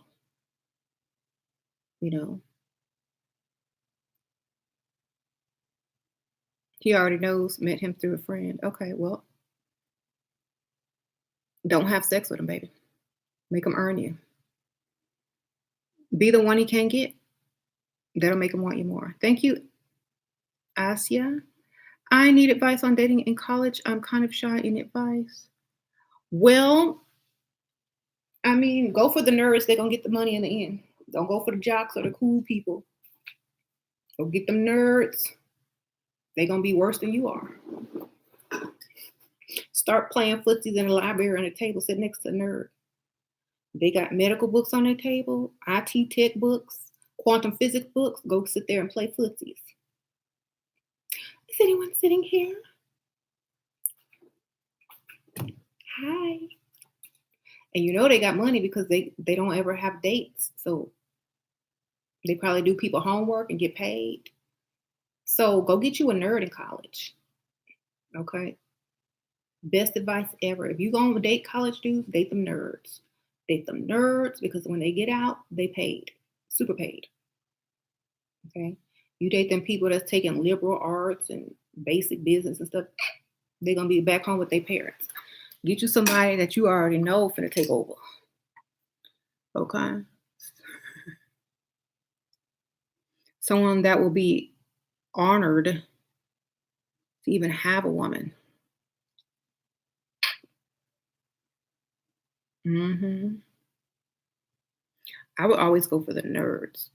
You know, he already knows, met him through a friend. Okay, well, don't have sex with him, baby. Make him earn you. Be the one he can't get. That'll make him want you more. Thank you, Asia. I need advice on dating in college. I'm kind of shy in advice. Well, I mean, go for the nerds. They're going to get the money in the end. Don't go for the jocks or the cool people. Go get them nerds. They're going to be worse than you are. Start playing footsies in the library on a table, sit next to a nerd. They got medical books on their table, IT tech books, quantum physics books. Go sit there and play footsies. Is anyone sitting here? Hi. And they got money because they don't ever have dates. So they probably do people homework and get paid. So go get you a nerd in college. Okay. Best advice ever. If you go to date college dudes, date them nerds. Date them nerds because when they get out, they paid. Super paid. Okay. You date them people that's taking liberal arts and basic business and stuff, they're gonna be back home with their parents. Get you somebody that you already know finna take over. Okay. Someone that will be honored to even have a woman. Hmm. I would always go for the nerds.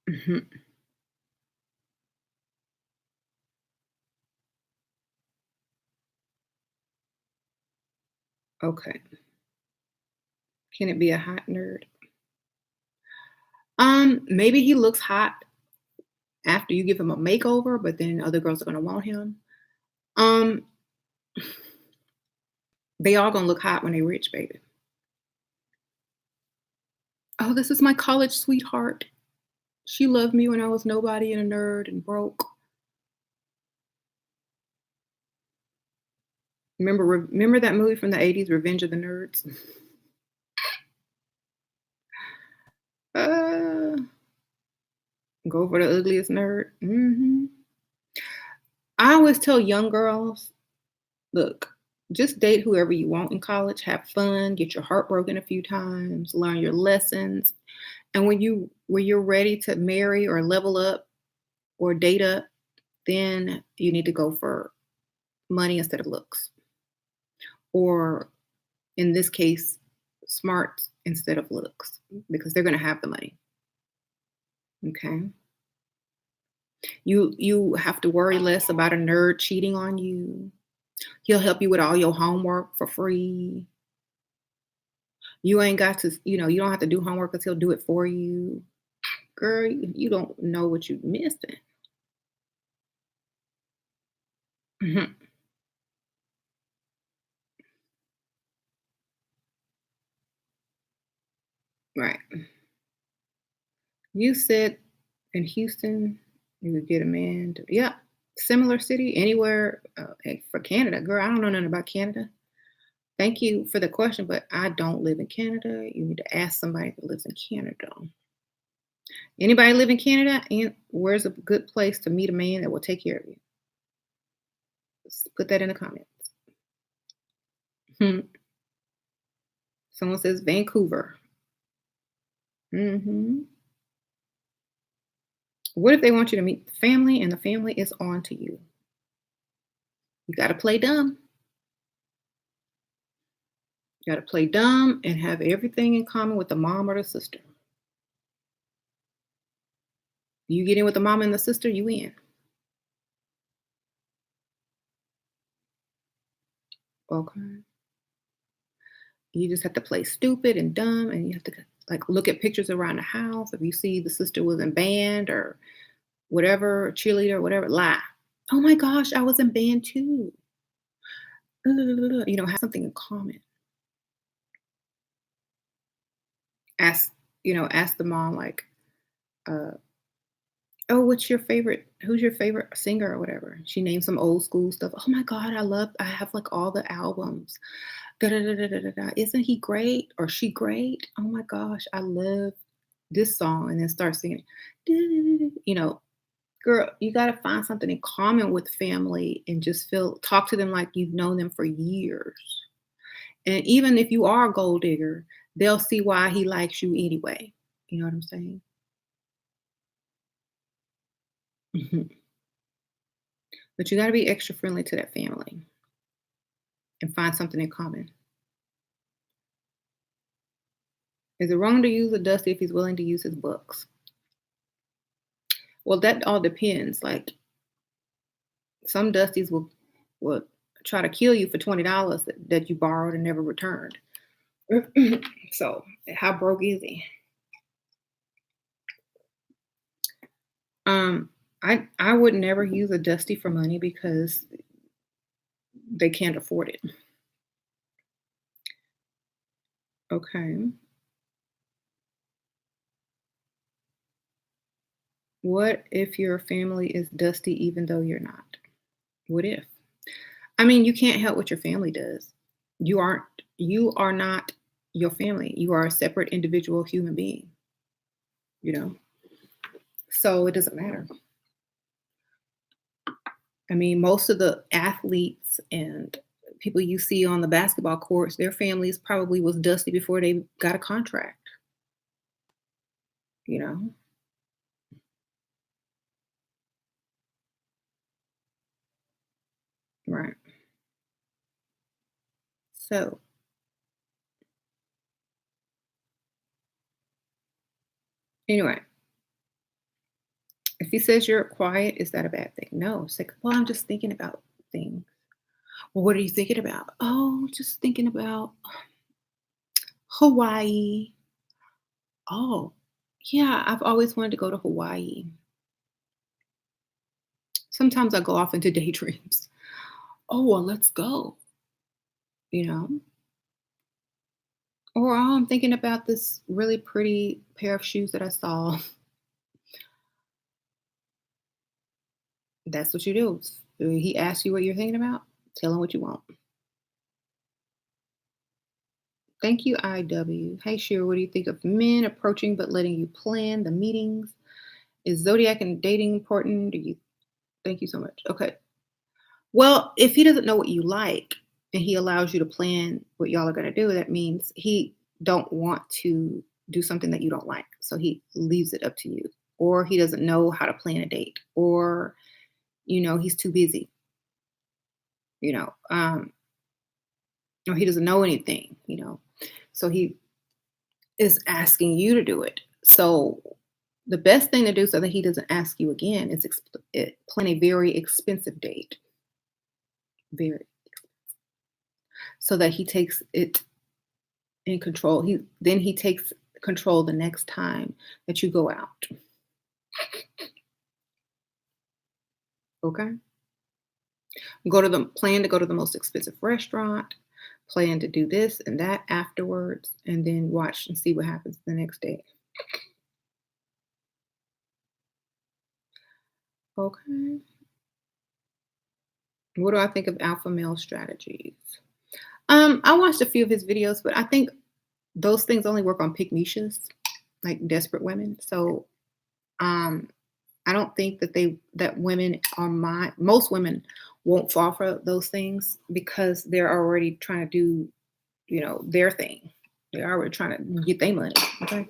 Hmm. Okay. Can it be a hot nerd? Maybe he looks hot after you give him a makeover, but then other girls are gonna want him. Um, they all gonna look hot when they rich, baby. Oh, this is my college sweetheart. She loved me when I was nobody and a nerd and broke. Remember that movie from the '80s, Revenge of the Nerds? Uh, go for the ugliest nerd. I always tell young girls, look, just date whoever you want in college, have fun, get your heart broken a few times, learn your lessons. And when you're ready to marry or level up or date up, then you need to go for money instead of looks. Or in this case, smart instead of looks, because they're gonna have the money. Okay. You have to worry less about a nerd cheating on you. He'll help you with all your homework for free. You ain't got to, you don't have to do homework because he'll do it for you. Girl, you don't know what you're missing. Mhm. Right. You said in Houston, you would get a man. Yeah, similar city, anywhere for Canada. Girl, I don't know nothing about Canada. Thank you for the question, but I don't live in Canada. You need to ask somebody that lives in Canada. Anybody live in Canada? And where's a good place to meet a man that will take care of you? Put that in the comments. Hmm. Someone says Vancouver. Hmm. What if they want you to meet the family and the family is on to you? You got to play dumb. You got to play dumb and have everything in common with the mom or the sister. You get in with the mom and the sister, you in. Okay. You just have to play stupid and dumb, and you have to like look at pictures around the house. If you see the sister was in band or whatever, cheerleader, whatever, lie. Oh my gosh, I was in band too. Have something in common. Ask, ask the mom like, uh, oh, who's your favorite singer or whatever? She named some old school stuff. Oh my God, I have like all the albums. Da, da, da, da, da, da, da. Isn't he great or she great? Oh my gosh, I love this song. And then start singing. Da, da, da, da. Girl, you got to find something in common with family and just talk to them like you've known them for years. And even if you are a gold digger, they'll see why he likes you anyway. You know what I'm saying? Mhm. But you got to be extra friendly to that family and find something in common. Is it wrong to use a Dusty if he's willing to use his books? Well, that all depends. Like some Dusties will try to kill you for $20 that you borrowed and never returned. So how broke is he? Um, I would never use a Dusty for money because they can't afford it. Okay. What if your family is dusty even though you're not? What if? I mean, you can't help what your family does. You are not your family. You are a separate individual human being, you know. So it doesn't matter. I mean, most of the athletes and people you see on the basketball courts, their families probably was dusty before they got a contract, you know. Right. So, anyway, if he says you're quiet, is that a bad thing? No. It's like, well, I'm just thinking about things. Well, what are you thinking about? Oh, just thinking about Hawaii. Oh, yeah, I've always wanted to go to Hawaii. Sometimes I go off into daydreams. Oh, well, let's go, you know? Or oh, I'm thinking about this really pretty pair of shoes that I saw. That's what you do. He asks you what you're thinking about, tell him what you want. Thank you, IW. Hey, Shira, what do you think of men approaching but letting you plan the meetings? Is zodiac and dating important? Do you Thank you so much. Okay. Well, if he doesn't know what you like and he allows you to plan what y'all are gonna do, that means he don't want to do something that you don't like. So he leaves it up to you. Or he doesn't know how to plan a date. Or, he's too busy, you know. Or he doesn't know anything. So he is asking you to do it. So the best thing to do so that he doesn't ask you again is plan a very expensive date. Very, so that he takes it in control. He takes control the next time that you go out. Okay? Plan to go to the most expensive restaurant, plan to do this and that afterwards, and then watch and see what happens the next day. Okay. What do I think of alpha male strategies? I watched a few of his videos, but I think those things only work on pick niches, like desperate women. So um I don't think that women are most women won't fall for those things because they're already trying to do, their thing. They're already trying to get their money. Okay.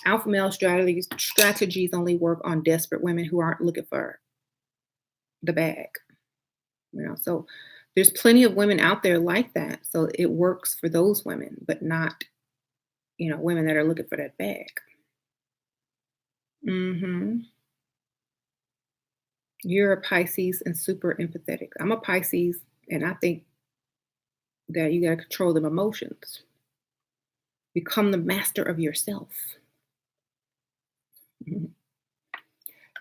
Alpha male strategies only work on desperate women who aren't looking for the bag. So there's plenty of women out there like that. So it works for those women, but not, women that are looking for that bag. Hmm. You're a Pisces and super empathetic. I'm a Pisces, and I think that you got to control them emotions. Become the master of yourself. Mhm.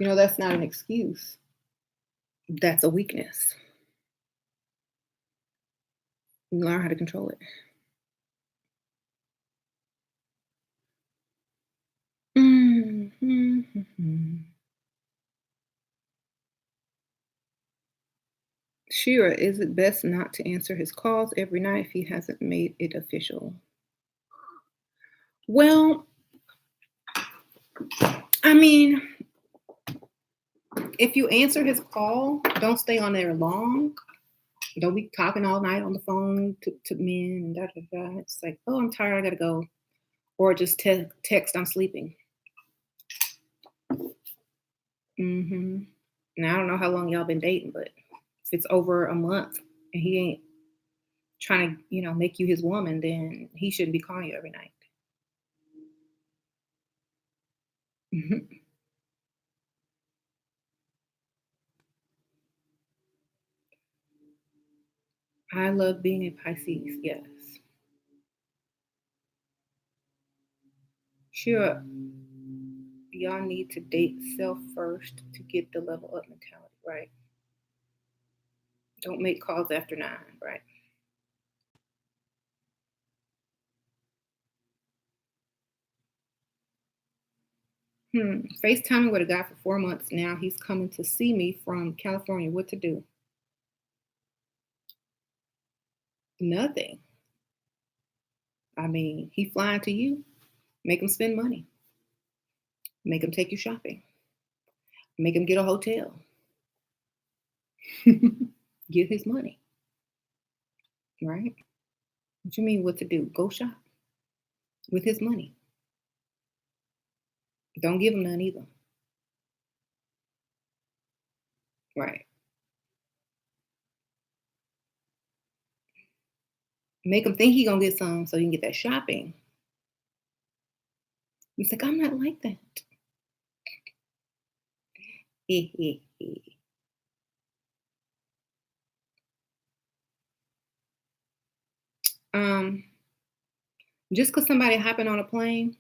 That's not an excuse. That's a weakness. Learn how to control it. Mhm. Shira, is it best not to answer his calls every night if he hasn't made it official? Well, I mean, if you answer his call, don't stay on there long. Don't be talking all night on the phone to men and da da da. It's like, oh, I'm tired, I gotta go. Or just text, I'm sleeping. Hmm. Now I don't know how long y'all been dating, but if it's over a month and he ain't trying to, make you his woman, then he shouldn't be calling you every night. Mhm. I love being a Pisces. Yes. Sure. Y'all need to date self first to get the level up mentality, right? Don't make calls after 9, right? FaceTiming with a guy for 4 months now. He's coming to see me from California. What to do? Nothing. I mean, he flying to you. Make him spend money. Make him take you shopping. Make him get a hotel. Give his money, right? What you mean what to do? Go shop with his money. Don't give him none either. Right. Make him think he gonna get some so you can get that shopping. He's like, I'm not like that. um, just because somebody hopping on a plane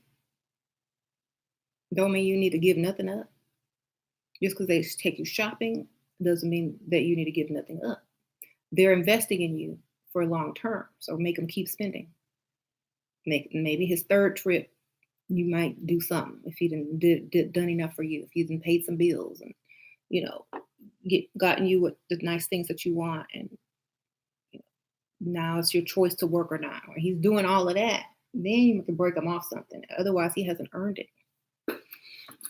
don't mean you need to give nothing up. Just because they take you shopping doesn't mean that you need to give nothing up. They're investing in you for long term, so make them keep spending. Maybe his third trip, you might do something if he done enough for you. If you done paid some bills and you know gotten you what the nice things that you want, and you know, now it's your choice to work or not. Or he's doing all of that, then you can break him off something. Otherwise, he hasn't earned it. I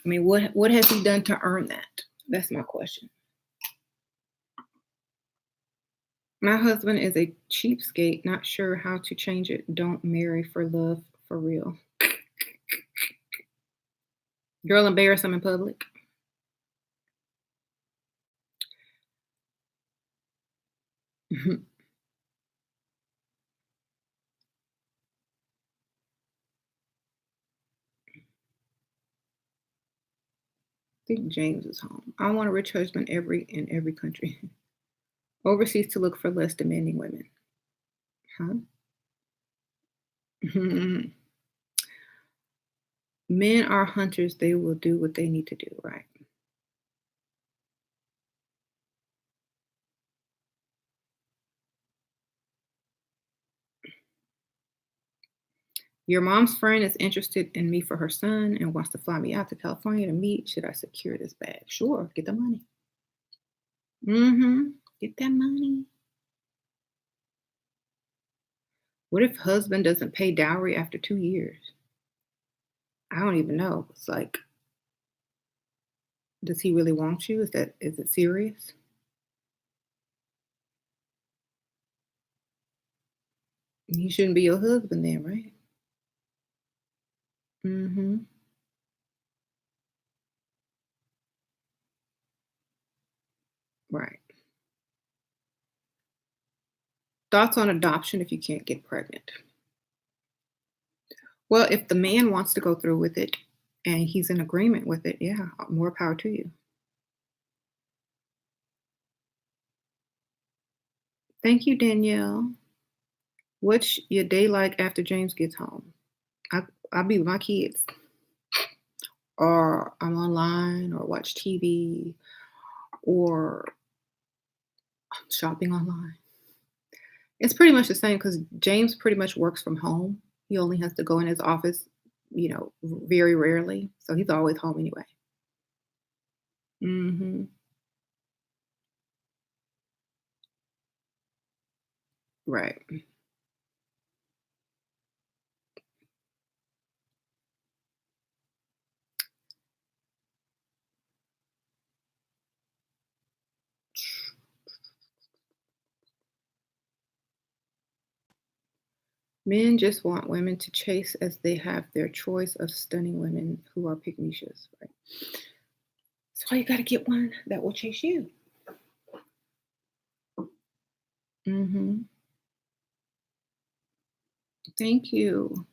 mean, what has he done to earn that? That's my question. My husband is a cheapskate, not sure how to change it. Don't marry for love, for real. Girl, embarrass him in public. I think James is home. I want a rich husband in every country. Overseas to look for less demanding women. Huh? Men are hunters. They will do what they need to do, right? Your mom's friend is interested in me for her son and wants to fly me out to California to meet. Should I secure this bag? Sure, get the money. Mm-hmm. Get that money. What if husband doesn't pay dowry after 2 years? I don't even know. It's like, does he really want you? Is it serious? He shouldn't be your husband then, right? Mm-hmm. Right. Thoughts on adoption if you can't get pregnant? Well, if the man wants to go through with it and he's in agreement with it, yeah, more power to you. Thank you, Danielle. What's your day like after James gets home? I I'll be with my kids, or I'm online, or watch TV, or I'm shopping online. It's pretty much the same because James pretty much works from home. He only has to go in his office, very rarely. So he's always home anyway. Hmm. Right. Men just want women to chase as they have their choice of stunning women who are pygmishas. Right. So you got to get one that will chase you. Hmm. Thank you.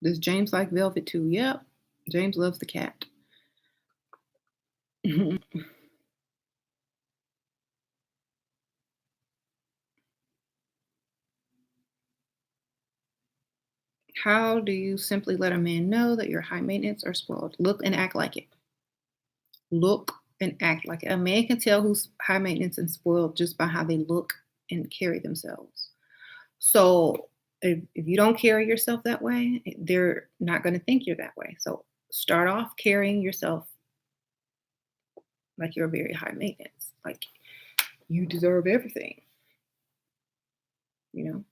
Does James like velvet too? Yep. James loves the cat. How do you simply let a man know that you're high maintenance or spoiled? Look and act like it. Look and act like it. A man can tell who's high maintenance and spoiled just by how they look and carry themselves. So if you don't carry yourself that way, they're not going to think you're that way. So start off carrying yourself like you're very high maintenance, like you deserve everything, you know?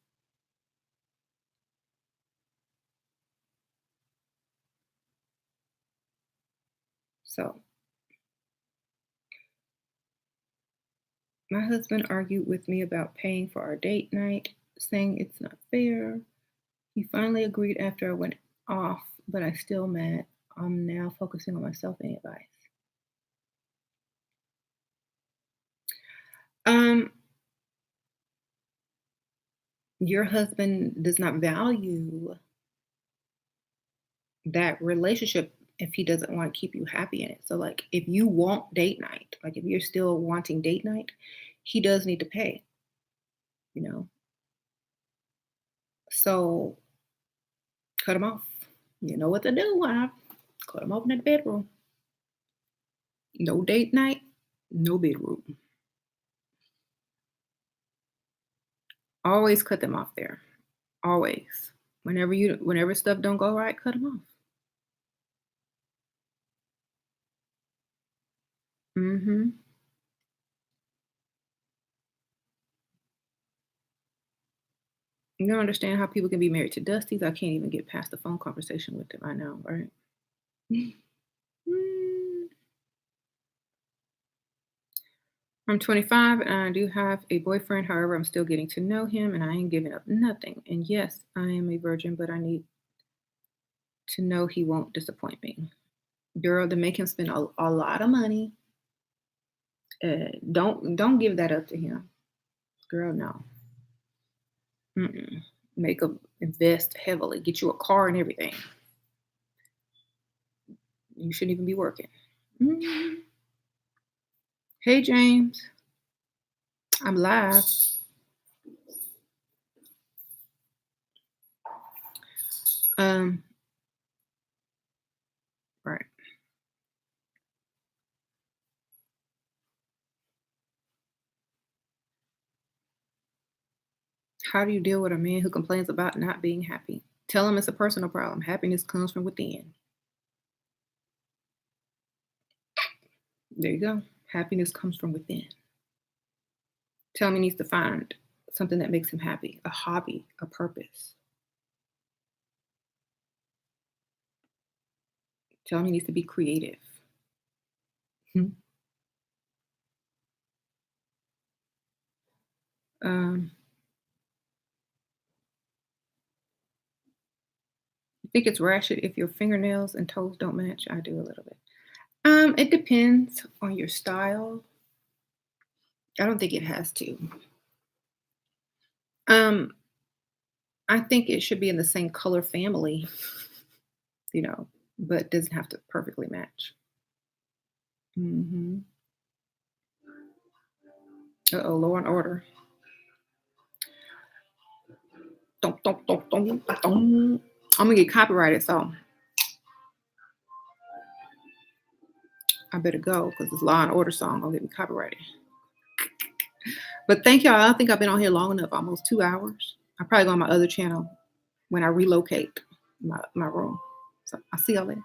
So my husband argued with me about paying for our date night, saying it's not fair. He finally agreed after I went off, but I still mad. I'm now focusing on myself. Any advice? Um, your husband does not value that relationship if he doesn't want to keep you happy in it. So like if you want date night, like if you're still wanting date night, he does need to pay, you know. So cut him off. You know what to do, huh? Cut him off in the bedroom. No date night, no bedroom. Always cut them off there. Always. Whenever stuff don't go right, cut them off. Mhm. You don't understand how people can be married to Dusties. I can't even get past the phone conversation with them. I know, right? Mm. I'm 25 and I do have a boyfriend. However, I'm still getting to know him and I ain't giving up nothing. And yes, I am a virgin, but I need to know he won't disappoint me. Girl, to make him spend a lot of money, don't give that up to him. Girl, no. Mm-mm. Make him invest heavily. Get you a car and everything. You shouldn't even be working. Mm. Hey, James. I'm live. Um, right. How do you deal with a man who complains about not being happy? Tell him it's a personal problem. Happiness comes from within. There you go. Happiness comes from within. Tell him he needs to find something that makes him happy, a hobby, a purpose. Tell him he needs to be creative. Hmm. Um, I think it's ratchet if your fingernails and toes don't match. I do a little bit. It depends on your style. I don't think it has to. Um, I think it should be in the same color family, you know, but doesn't have to perfectly match. Mhm. Uh-oh, Law and Order. Dum, dum, dum, dum, dum. I'm gonna get copyrighted, so I better go because this Law and Order song gonna get me copyrighted. But thank y'all. I think I've been on here long enough, almost 2 hours. I'll probably go on my other channel when I relocate my room. So I'll see y'all later.